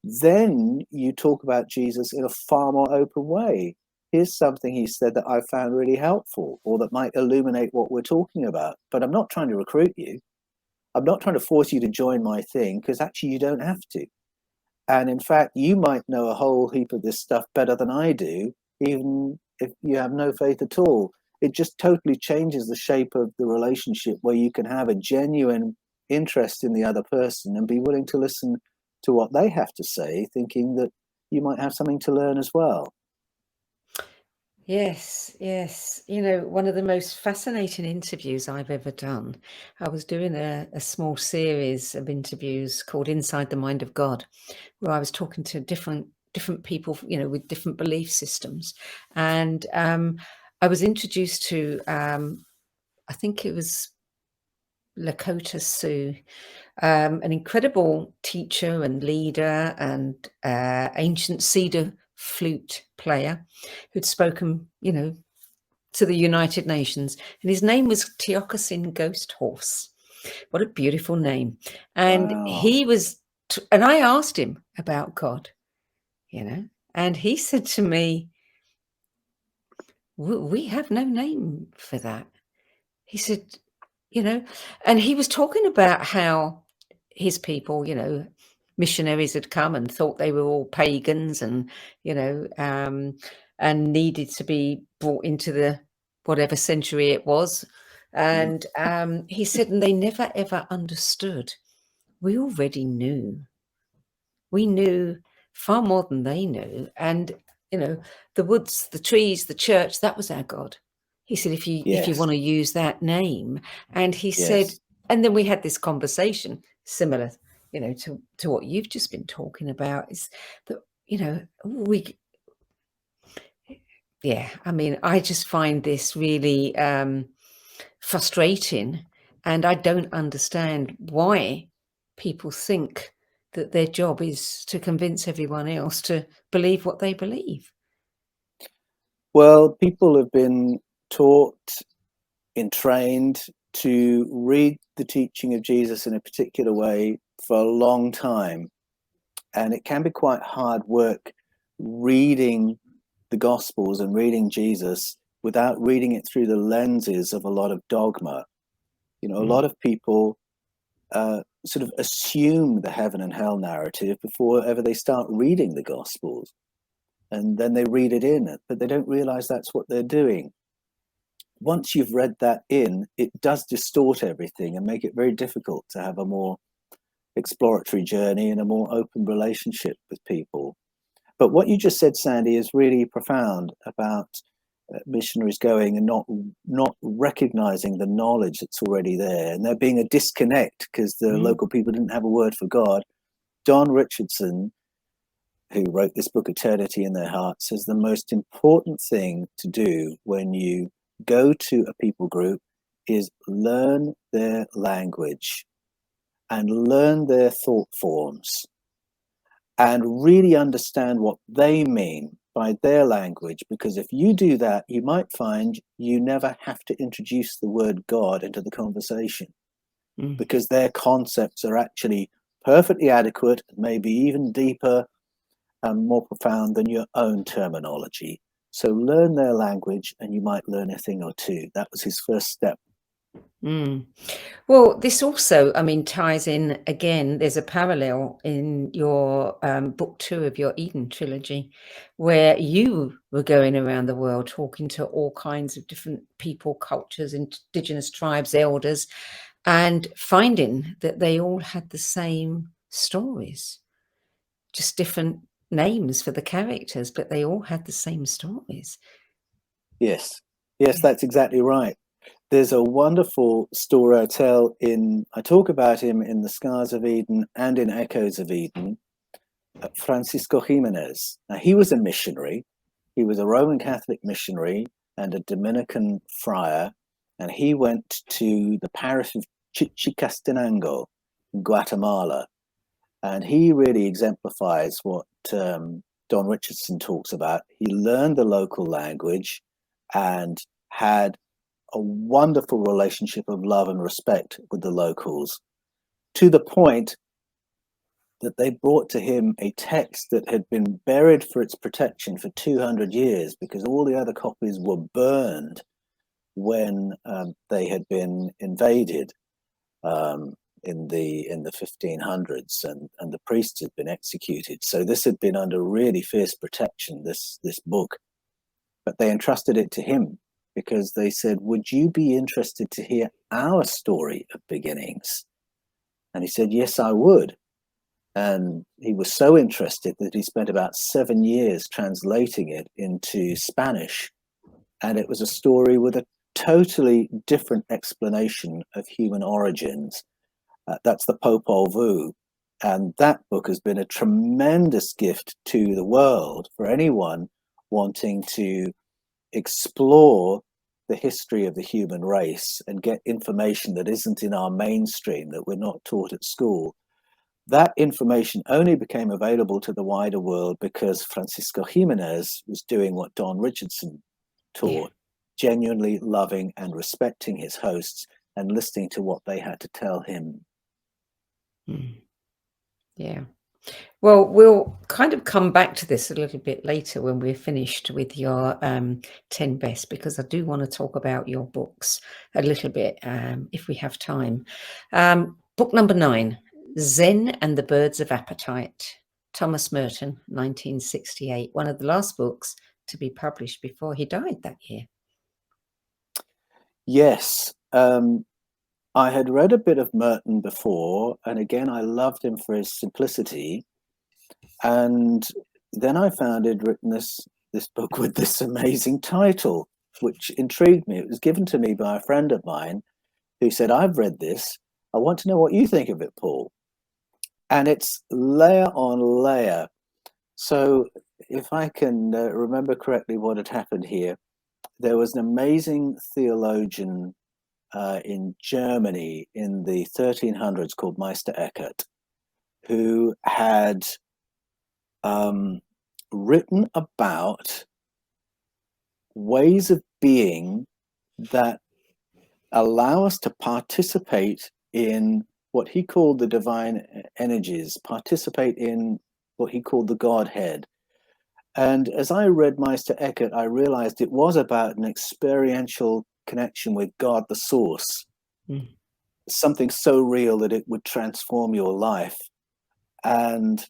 then you talk about Jesus in a far more open way. Here's something he said that I found really helpful, or that might illuminate what we're talking about. But I'm not trying to recruit you. I'm not trying to force you to join my thing, because actually you don't have to. And in fact, you might know a whole heap of this stuff better than I do, even if you have no faith at all. It just totally changes the shape of the relationship, where you can have a genuine interest in the other person and be willing to listen to what they have to say, thinking that you might have something to learn as well. Yes, yes. One of the most fascinating interviews I've ever done, I was doing a small series of interviews called Inside the Mind of God, where I was talking to different people, with different belief systems. And I was introduced to, I think it was Lakota Sioux, an incredible teacher and leader and ancient cedar flute player who'd spoken, to the United Nations, and his name was Teokasin Ghost Horse. What a beautiful name. And Wow. he was, and I asked him about God, and he said to me, we have no name for that. He said, you know, and he was talking about how his people, missionaries had come and thought they were all pagans and, and needed to be brought into the whatever century it was. Mm. And he said, and they never ever understood. We already knew. We knew far more than they knew. And, the woods, the trees, the church, that was our God. He said, if you Yes, want to use that name. And he said, yes. and then we had this conversation similar, to what you've just been talking about, is that, I mean, I just find this really frustrating, and I don't understand why people think that their job is to convince everyone else to believe what they believe. Well, people have been taught and trained to read the teaching of Jesus in a particular way for a long time. And it can be quite hard work reading the Gospels and reading Jesus without reading it through the lenses of a lot of dogma. A lot of people sort of assume the heaven and hell narrative before ever they start reading the Gospels. And then they read it in, but they don't realize that's what they're doing. Once you've read that in, it does distort everything and make it very difficult to have a more exploratory journey and a more open relationship with people. But what you just said, Sandie, is really profound about missionaries going and not recognizing the knowledge that's already there, and there being a disconnect because the local people didn't have a word for God. Don Richardson, who wrote this book, Eternity in Their Hearts, says the most important thing to do when you go to a people group is learn their language and learn their thought forms and really understand what they mean by their language. Because if you do that, you might find you never have to introduce the word God into the conversation, because their concepts are actually perfectly adequate, maybe even deeper and more profound than your own terminology. So learn their language and you might learn a thing or two. That was his first step. Well, this also, I mean, ties in again. There's a parallel in your book 2 of your Eden trilogy, where you were going around the world talking to all kinds of different people, cultures, indigenous tribes, elders, and finding that they all had the same stories, just different names for the characters, but they all had the same stories. Yes, that's exactly right. There's a wonderful story I talk about him in The Scars of Eden and in Echoes of Eden, Francisco Jimenez. Now, he was a missionary. He was a Roman Catholic missionary and a Dominican friar, and he went to the parish of Chichicastenango in Guatemala. And he really exemplifies what Don Richardson talks about. He learned the local language and had a wonderful relationship of love and respect with the locals, to the point that they brought to him a text that had been buried for its protection for 200 years because all the other copies were burned when they had been invaded in the 1500s, and the priests had been executed. So this had been under really fierce protection, this book. But they entrusted it to him because they said, would you be interested to hear our story of beginnings? And he said, yes, I would. And he was so interested that he spent about 7 years translating it into Spanish. And it was a story with a totally different explanation of human origins. That's the Popol Vuh. And that book has been a tremendous gift to the world for anyone wanting to explore the history of the human race and get information that isn't in our mainstream, that we're not taught at school. That information only became available to the wider world because Francisco Jimenez was doing what Don Richardson taught, genuinely loving and respecting his hosts and listening to what they had to tell him. Yeah. Well, we'll kind of come back to this a little bit later when we're finished with your 10 best, because I do want to talk about your books a little bit if we have time. Book number 9, Zen and the Birds of Appetite, Thomas Merton, 1968, one of the last books to be published before he died that year. Yes. I had read a bit of Merton before, and again, I loved him for his simplicity. And then I found he'd written this book with this amazing title, which intrigued me. It was given to me by a friend of mine who said, "I've read this. I want to know what you think of it, Paul." And it's layer on layer. So if I can remember correctly what had happened here, there was an amazing theologian in Germany in the 1300s called Meister Eckhart, who had written about ways of being that allow us to participate in what he called the divine energies, participate in what he called the Godhead. And as I read Meister Eckhart, I realized it was about an experiential connection with God, the source, something so real that it would transform your life. And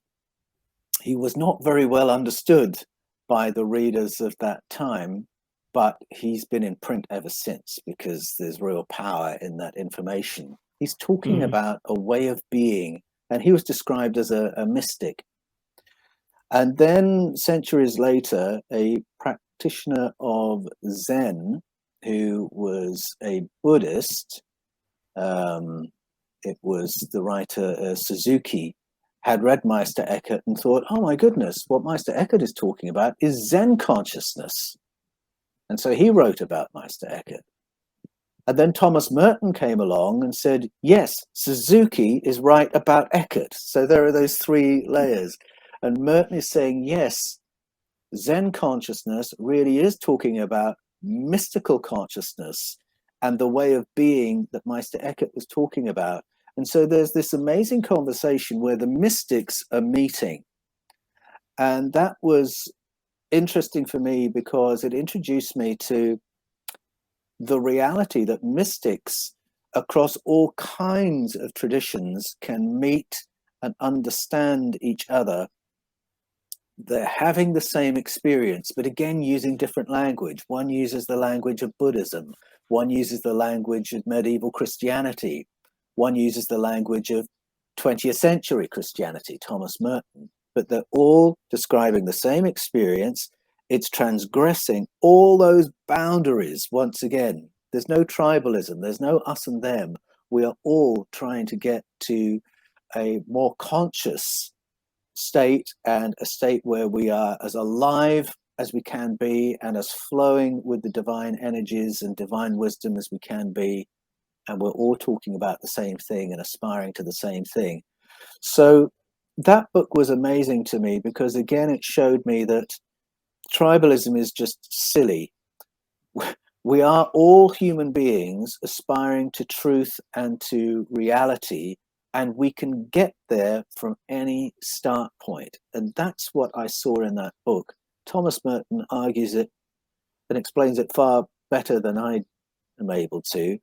he was not very well understood by the readers of that time, but he's been in print ever since because there's real power in that information. He's talking about a way of being, and he was described as a mystic. And then centuries later, a practitioner of Zen, who was a Buddhist, it was the writer Suzuki, had read Meister Eckhart and thought, oh my goodness, what Meister Eckhart is talking about is Zen consciousness. And so he wrote about Meister Eckhart. And then Thomas Merton came along and said, yes, Suzuki is right about Eckhart. So there are those three layers. And Merton is saying, yes, Zen consciousness really is talking about mystical consciousness and the way of being that Meister Eckhart was talking about. And so there's this amazing conversation where the mystics are meeting. And that was interesting for me because it introduced me to the reality that mystics across all kinds of traditions can meet and understand each other. They're having the same experience, but again, using different language. One uses the language of Buddhism. One uses the language of medieval Christianity. One uses the language of 20th century Christianity, Thomas Merton. But they're all describing the same experience. It's transgressing all those boundaries once again. There's no tribalism. There's no us and them. We are all trying to get to a more conscious state, and a state where we are as alive as we can be and as flowing with the divine energies and divine wisdom as we can be. And we're all talking about the same thing and aspiring to the same thing. So that book was amazing to me because, again, it showed me that tribalism is just silly. We are all human beings aspiring to truth and to reality, and we can get there from any start point. And that's what I saw in that book. Thomas Merton argues it and explains it far better than I am able to.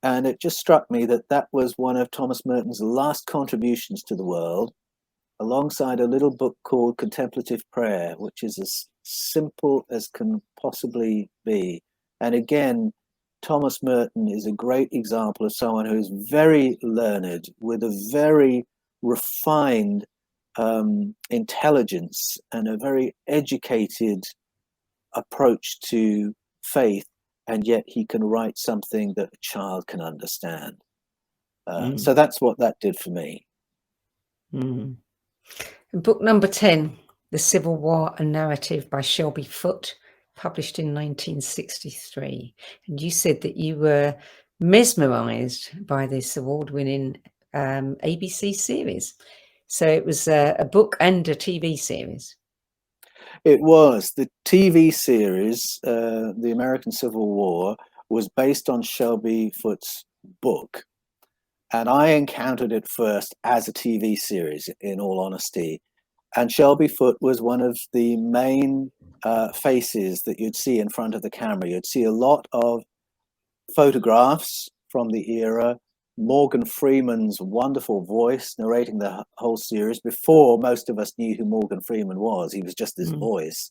And it just struck me that that was one of Thomas Merton's last contributions to the world, alongside a little book called Contemplative Prayer, which is as simple as can possibly be. And again, Thomas Merton is a great example of someone who's very learned with a very refined intelligence and a very educated approach to faith, and yet he can write something that a child can understand. So that's what that did for me. And book number 10, The Civil War, a Narrative by Shelby Foote, published in 1963. And you said that you were mesmerized by this award-winning ABC series. So it was a book and a TV series. It was. The TV series, The American Civil War, was based on Shelby Foote's book. And I encountered it first as a TV series, in all honesty. And Shelby Foote was one of the main faces that you'd see in front of the camera. You'd see a lot of photographs from the era, Morgan Freeman's wonderful voice narrating the whole series. Before most of us knew who Morgan Freeman was, he was just this voice.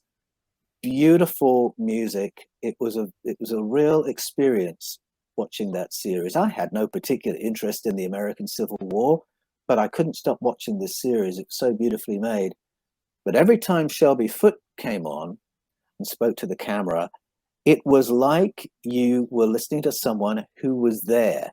Beautiful music. It was a real experience watching that series. I had no particular interest in the American Civil War, but I couldn't stop watching this series. It was so beautifully made. But every time Shelby Foote came on and spoke to the camera, it was like you were listening to someone who was there.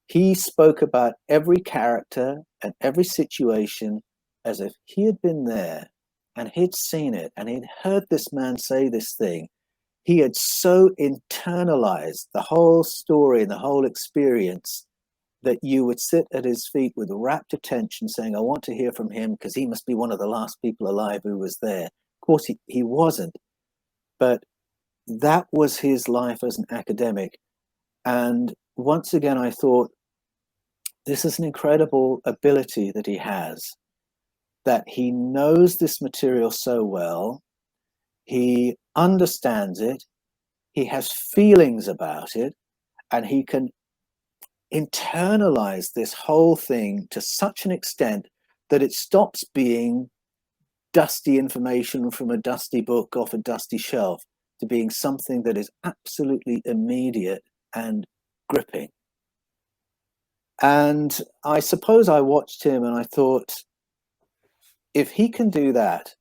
He spoke about every character and every situation as if he had been there and he'd seen it and he'd heard this man say this thing. He had so internalized the whole story and the whole experience that you would sit at his feet with rapt attention saying, I want to hear from him because he must be one of the last people alive who was there. Of course, he wasn't, but that was his life as an academic. And once again, I thought, this is an incredible ability that he has, that he knows this material so well, he understands it, he has feelings about it, and he can internalize this whole thing to such an extent that it stops being dusty information from a dusty book off a dusty shelf to being something that is absolutely immediate and gripping. And I suppose I watched him and I thought, if he can do that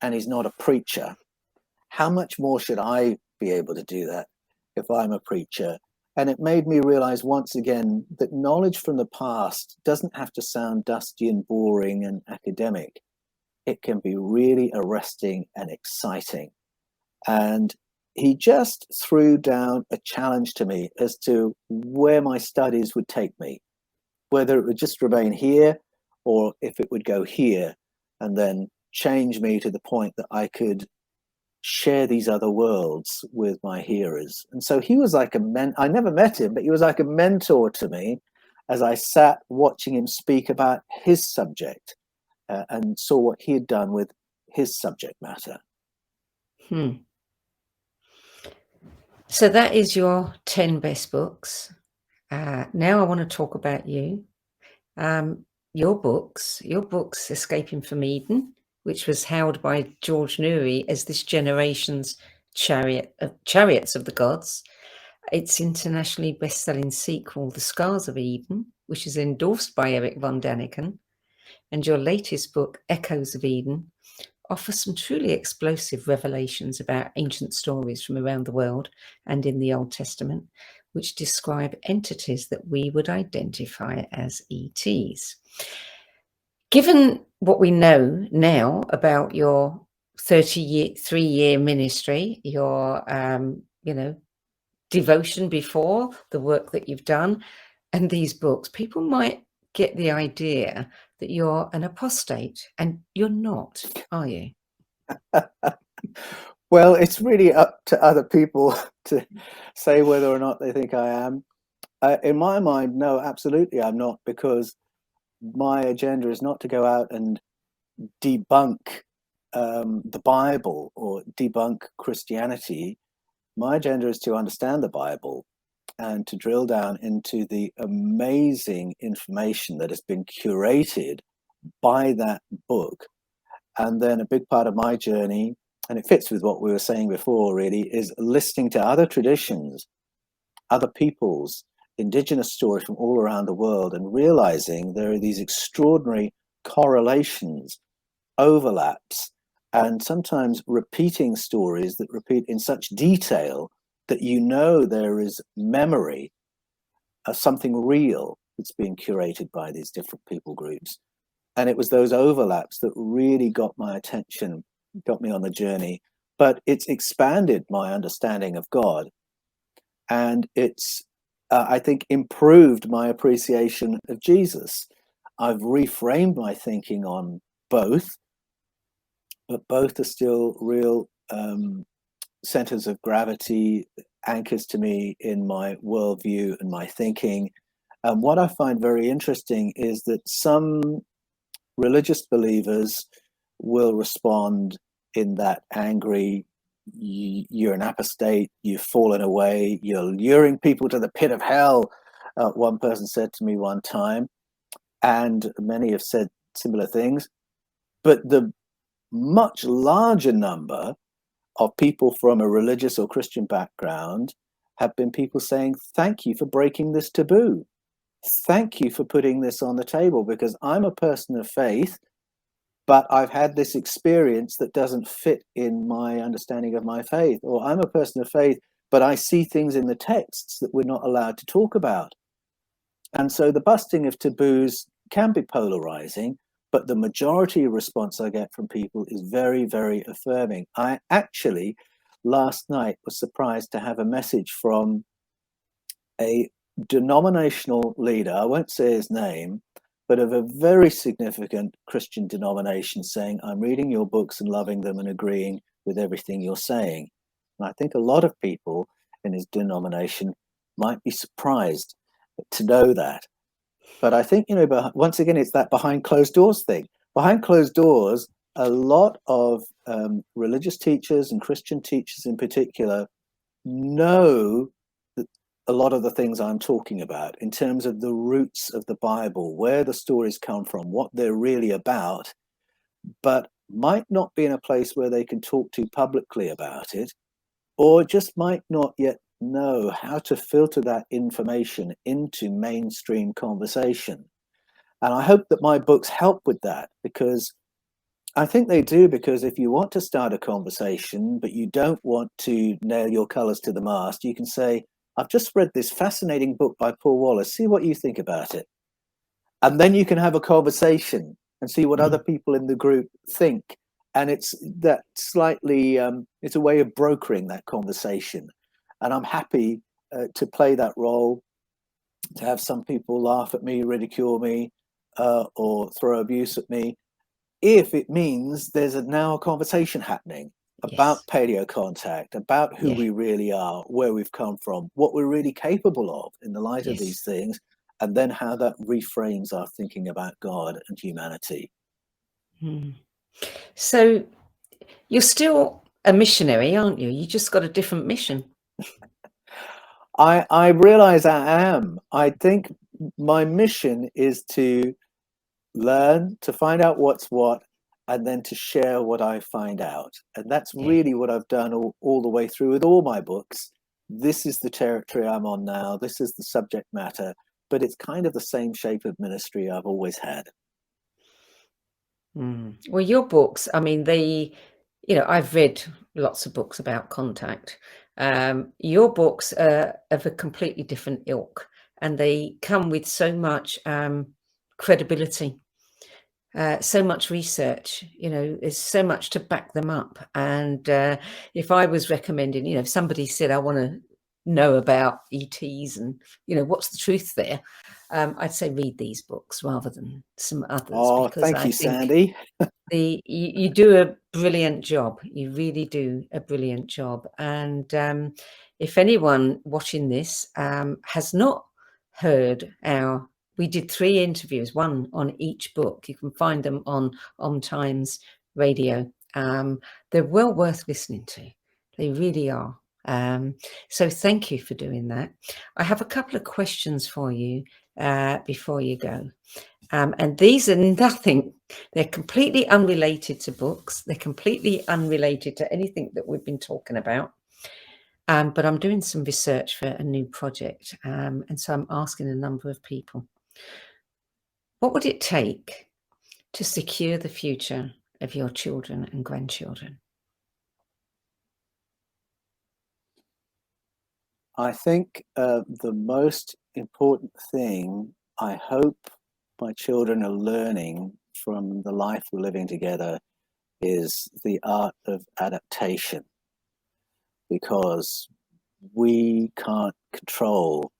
and he's not a preacher, how much more should I be able to do that if I'm a preacher? And it made me realize once again that knowledge from the past doesn't have to sound dusty and boring and academic. It can be really arresting and exciting. And he just threw down a challenge to me as to where my studies would take me, whether it would just remain here or if it would go here and then change me to the point that I could share these other worlds with my hearers. And so he was like I never met him, but he was like a mentor to me as I sat watching him speak about his subject and saw what he had done with his subject matter. So that is your 10 best books. Now I want to talk about you. Your books, Escaping from Eden, which was hailed by George Newry as this generation's Chariots of the Gods. Its internationally best-selling sequel, The Scars of Eden, which is endorsed by Eric von Däniken. And your latest book, Echoes of Eden, offers some truly explosive revelations about ancient stories from around the world and in the Old Testament, which describe entities that we would identify as ETs. Given what we know now about your 33-year ministry, your devotion before, the work that you've done, and these books, people might get the idea that you're an apostate, and you're not, are you? Well, it's really up to other people to say whether or not they think I am. In my mind, no, absolutely I'm not, because my agenda is not to go out and debunk the Bible or debunk Christianity. My agenda is to understand the Bible and to drill down into the amazing information that has been curated by that book. And then a big part of my journey, and it fits with what we were saying before really, is listening to other traditions, other peoples, indigenous stories from all around the world, and realizing there are these extraordinary correlations, overlaps, and sometimes repeating stories that repeat in such detail that you know there is memory of something real that's being curated by these different people groups. And it was those overlaps that really got my attention, got me on the journey. But it's expanded my understanding of God. And it's, I think, improved my appreciation of Jesus. I've reframed my thinking on both, but both are still real centers of gravity, anchors to me in my worldview and my thinking. And what I find very interesting is that some religious believers will respond in that angry, you're an apostate, you've fallen away, you're luring people to the pit of hell, one person said to me one time, and many have said similar things. But the much larger number of people from a religious or Christian background have been people saying, thank you for breaking this taboo. Thank you for putting this on the table, because I'm a person of faith, but I've had this experience that doesn't fit in my understanding of my faith. Or I'm a person of faith, but I see things in the texts that we're not allowed to talk about. And so the busting of taboos can be polarizing, but the majority response I get from people is very, very affirming. I actually, last night, was surprised to have a message from a denominational leader, I won't say his name, but of a very significant Christian denomination, saying, I'm reading your books and loving them and agreeing with everything you're saying. And I think a lot of people in his denomination might be surprised to know that. But I think, once again, it's that behind closed doors thing. Behind closed doors, a lot of religious teachers and Christian teachers in particular know a lot of the things I'm talking about in terms of the roots of the Bible, where the stories come from, what they're really about, but might not be in a place where they can talk to publicly about it, or just might not yet know how to filter that information into mainstream conversation. And I hope that my books help with that, because I think they do, because if you want to start a conversation, but you don't want to nail your colors to the mast, you can say, I've just read this fascinating book by Paul Wallis. See what you think about it. And then you can have a conversation and see what other people in the group think. And it's that slightly, it's a way of brokering that conversation. And I'm happy to play that role, to have some people laugh at me, ridicule me, or throw abuse at me, if it means there's now a conversation happening about paleo contact, about who we really are, where we've come from, what we're really capable of in the light of these things, and then how that reframes our thinking about God and humanity. So you're still a missionary, aren't you? You just got a different mission. I realize I am. I think my mission is to learn, to find out what's what, and then to share what I find out. And that's really what I've done all the way through with all my books. This is the territory I'm on now. This is the subject matter, but it's kind of the same shape of ministry I've always had. Well, your books, I mean, I've read lots of books about contact. Your books are of a completely different ilk, and they come with so much credibility. So much research, there's so much to back them up. And if I was recommending, if somebody said, I want to know about ETs and, what's the truth there? I'd say read these books rather than some others. Oh, because thank you, Sandie. You do a brilliant job. You really do a brilliant job. And if anyone watching this has not heard we did 3 interviews, one on each book. You can find them on Times Radio. They're well worth listening to. They really are. So thank you for doing that. I have a couple of questions for you before you go. And these are nothing. They're completely unrelated to books. They're completely unrelated to anything that we've been talking about. But I'm doing some research for a new project. And so I'm asking a number of people. What would it take to secure the future of your children and grandchildren? I think the most important thing I hope my children are learning from the life we're living together is the art of adaptation, because we can't control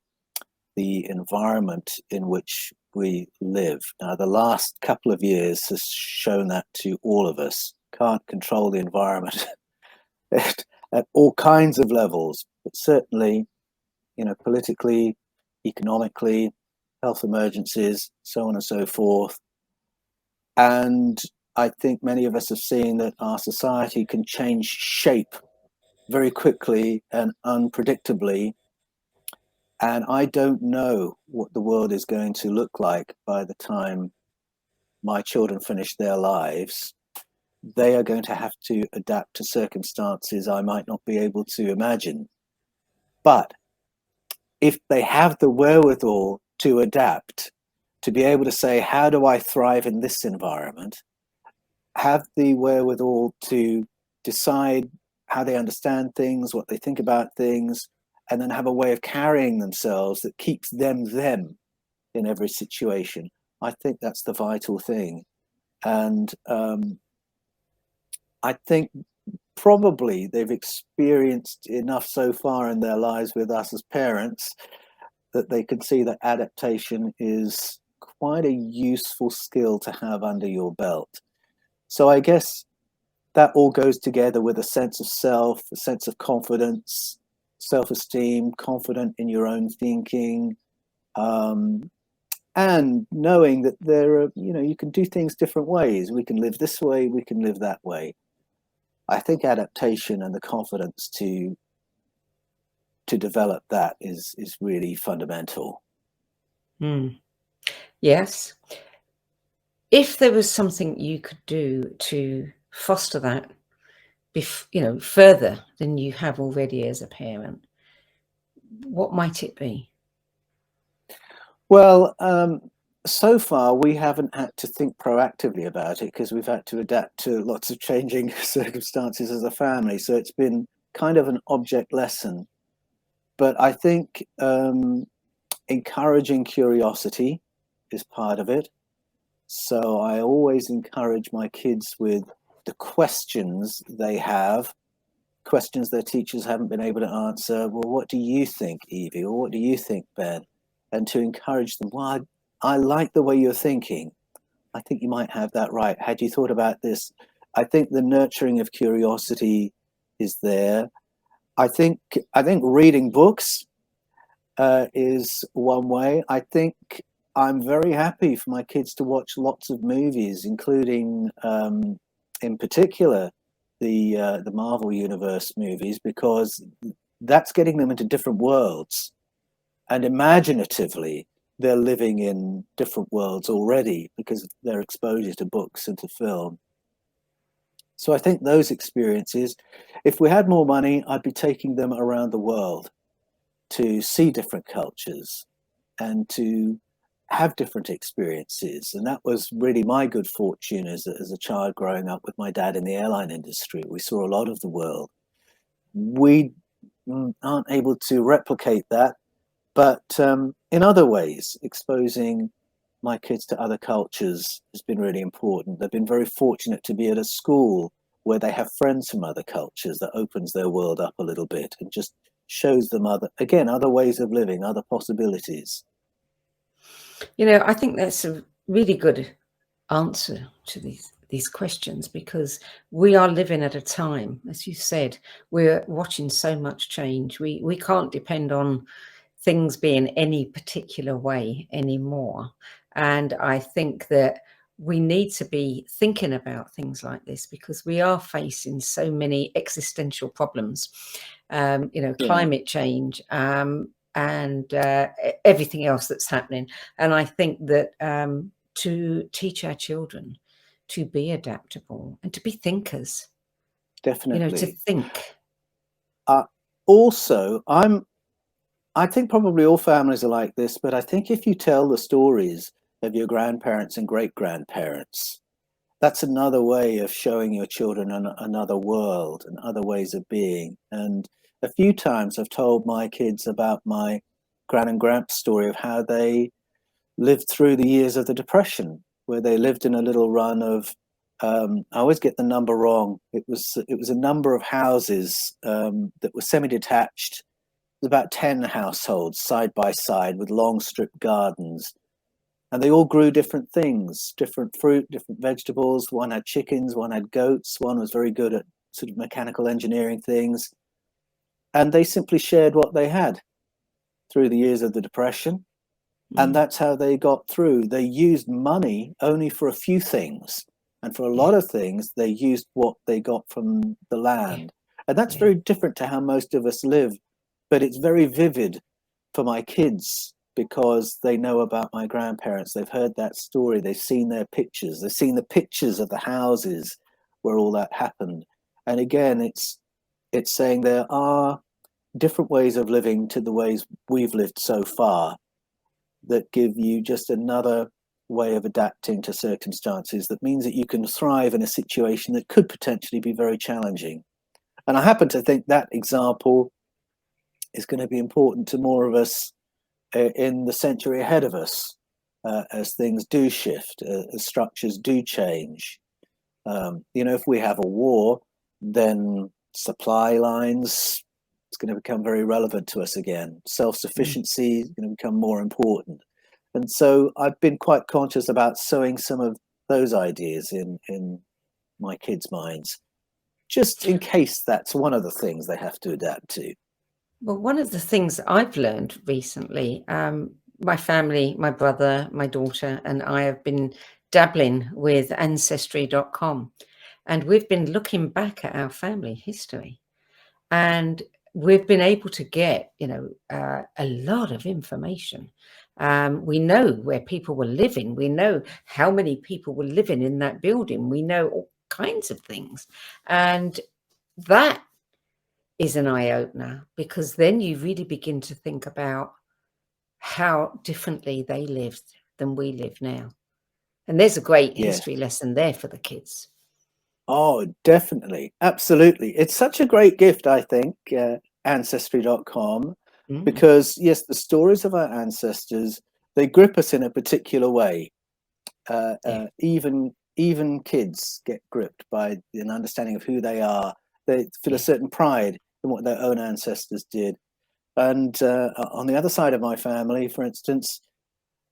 the environment in which we live. Now, the last couple of years has shown that to all of us. Can't control the environment at all kinds of levels, but certainly, politically, economically, health emergencies, so on and so forth. And I think many of us have seen that our society can change shape very quickly and unpredictably. And I don't know what the world is going to look like by the time my children finish their lives. They are going to have to adapt to circumstances I might not be able to imagine. But if they have the wherewithal to adapt, to be able to say, how do I thrive in this environment? Have the wherewithal to decide how they understand things, what they think about things, and then have a way of carrying themselves that keeps them in every situation. I think that's the vital thing. And I think probably they've experienced enough so far in their lives with us as parents that they can see that adaptation is quite a useful skill to have under your belt. So I guess that all goes together with a sense of self, a sense of confidence, self-esteem, confident in your own thinking, and knowing that there are, you can do things different ways. We can live this way, we can live that way. I think adaptation and the confidence to develop that is really fundamental. Yes. If there was something you could do to foster that, further than you have already as a parent, what might it be? Well, so far we haven't had to think proactively about it because we've had to adapt to lots of changing circumstances as a family. So it's been kind of an object lesson. But I think encouraging curiosity is part of it. So I always encourage my kids with the questions they have, questions their teachers haven't been able to answer. Well, what do you think, Evie? Or what do you think, Ben? And to encourage them, well, I like the way you're thinking. I think you might have that right. Had you thought about this? I think the nurturing of curiosity is there. I think reading books is one way. I think I'm very happy for my kids to watch lots of movies, including, in particular, the Marvel Universe movies, because that's getting them into different worlds. And imaginatively, they're living in different worlds already because of their exposure to books and to film. So I think those experiences, if we had more money, I'd be taking them around the world to see different cultures and to have different experiences. And that was really my good fortune as a child growing up with my dad in the airline industry. We saw a lot of the world. We aren't able to replicate that, but in other ways, exposing my kids to other cultures has been really important. They've been very fortunate to be at a school where they have friends from other cultures that opens their world up a little bit and just shows them other ways of living, other possibilities. I think that's a really good answer to these questions, because we are living at a time, as you said, we're watching so much change. We can't depend on things being any particular way anymore. And I think that we need to be thinking about things like this because we are facing so many existential problems, climate change, and everything else that's happening. And I think that to teach our children to be adaptable and to be thinkers, Definitely. to think. Also, I think probably all families are like this, but I think if you tell the stories of your grandparents and great-grandparents, that's another way of showing your children another world and other ways of being. And a few times I've told my kids about my gran and gramp story of how they lived through the years of the Depression, where they lived in a little run of, I always get the number wrong. It was a number of houses that were semi-detached. About 10 households side by side with long strip gardens. And they all grew different things, different fruit, different vegetables. One had chickens, one had goats, one was very good at sort of mechanical engineering things. And they simply shared what they had through the years of the Depression. And that's how they got through. They used money only for a few things. And for a lot of things, they used what they got from the land. And that's very different to how most of us live. But it's very vivid for my kids because they know about my grandparents. They've heard that story. They've seen their pictures. They've seen the pictures of the houses where all that happened. And again, it's saying there are different ways of living to the ways we've lived so far that give you just another way of adapting to circumstances that means that you can thrive in a situation that could potentially be very challenging. And I happen to think that example is going to be important to more of us in the century ahead of us, as things do shift, as structures do change. If we have a war, then supply lines, it's going to become very relevant to us again. Self-sufficiency is going to become more important. And so I've been quite conscious about sowing some of those ideas in my kids' minds, just in case that's one of the things they have to adapt to. Well, one of the things I've learned recently, my family, my brother, my daughter, and I have been dabbling with ancestry.com, and we've been looking back at our family history, and we've been able to get, a lot of information. We know where people were living. We know how many people were living in that building. We know all kinds of things, and that is an eye-opener, because then you really begin to think about how differently they lived than we live now. And there's a great history lesson there for the kids. Oh, definitely. Absolutely. It's such a great gift, I think, ancestry.com, because yes, the stories of our ancestors, they grip us in a particular way. Even kids get gripped by an understanding of who they are. They feel a certain pride in what their own ancestors did. And on the other side of my family, for instance,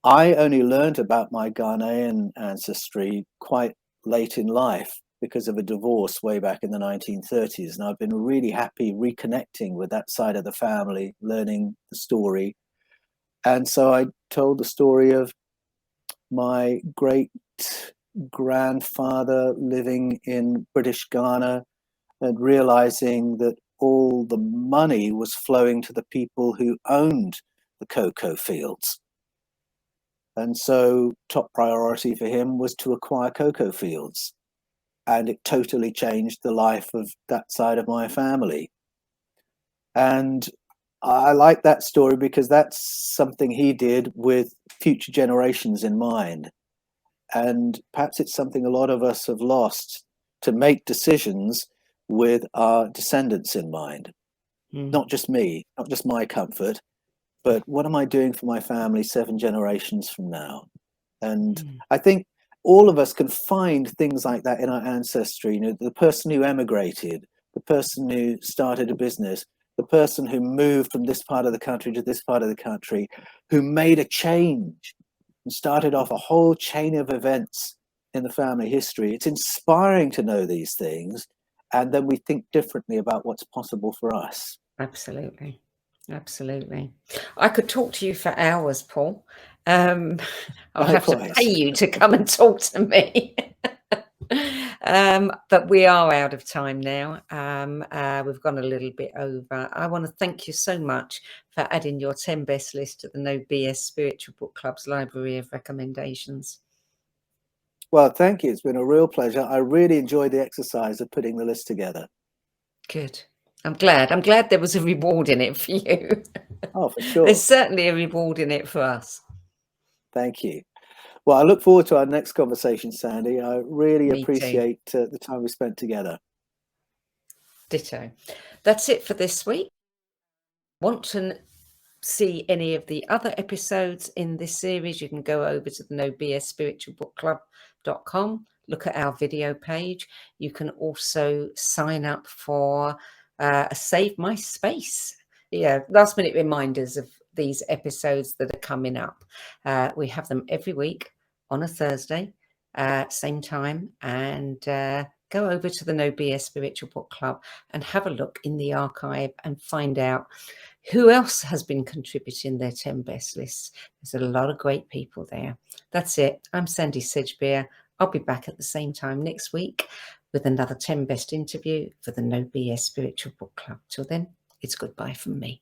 I only learned about my Ghanaian ancestry quite late in life because of a divorce way back in the 1930s. And I've been really happy reconnecting with that side of the family, learning the story. And so I told the story of my great grandfather living in British Ghana and realizing that all the money was flowing to the people who owned the cocoa fields. And so top priority for him was to acquire cocoa fields. And it totally changed the life of that side of my family. And I like that story because that's something he did with future generations in mind. And perhaps it's something a lot of us have lost, to make decisions with our descendants in mind. Not just me, not just my comfort, but what am I doing for my family 7 generations from now? And I think all of us can find things like that in our ancestry. The person who emigrated, the person who started a business, the person who moved from this part of the country to this part of the country, who made a change and started off a whole chain of events in the family history. It's inspiring to know these things, and then we think differently about what's possible for us. Absolutely. Absolutely. I could talk to you for hours, Paul. I'll have to pay you to come and talk to me. But we are out of time now. We've gone a little bit over. I want to thank you so much for adding your 10 best list to the No BS Spiritual Book Club's library of recommendations. Well, thank you. It's been a real pleasure. I really enjoyed the exercise of putting the list together. Good. I'm glad there was a reward in it for you. Oh, for sure. There's certainly a reward in it for us. Thank you. Well, I look forward to our next conversation, Sandie. I really appreciate the time we spent together. Ditto. That's it for this week. Want to see any of the other episodes in this series, you can go over to the nobsspiritualbookclub.com, look at our video page. You can also sign up for a Save My Space. Last minute reminders of these episodes that are coming up. We have them every week on a Thursday, same time, and go over to the No BS Spiritual Book Club and have a look in the archive and find out who else has been contributing their 10 best lists. There's a lot of great people there. That's it. I'm Sandie Sedgbeer. I'll be back at the same time next week with another 10 best interview for the No BS Spiritual Book Club. Till then, it's goodbye from me.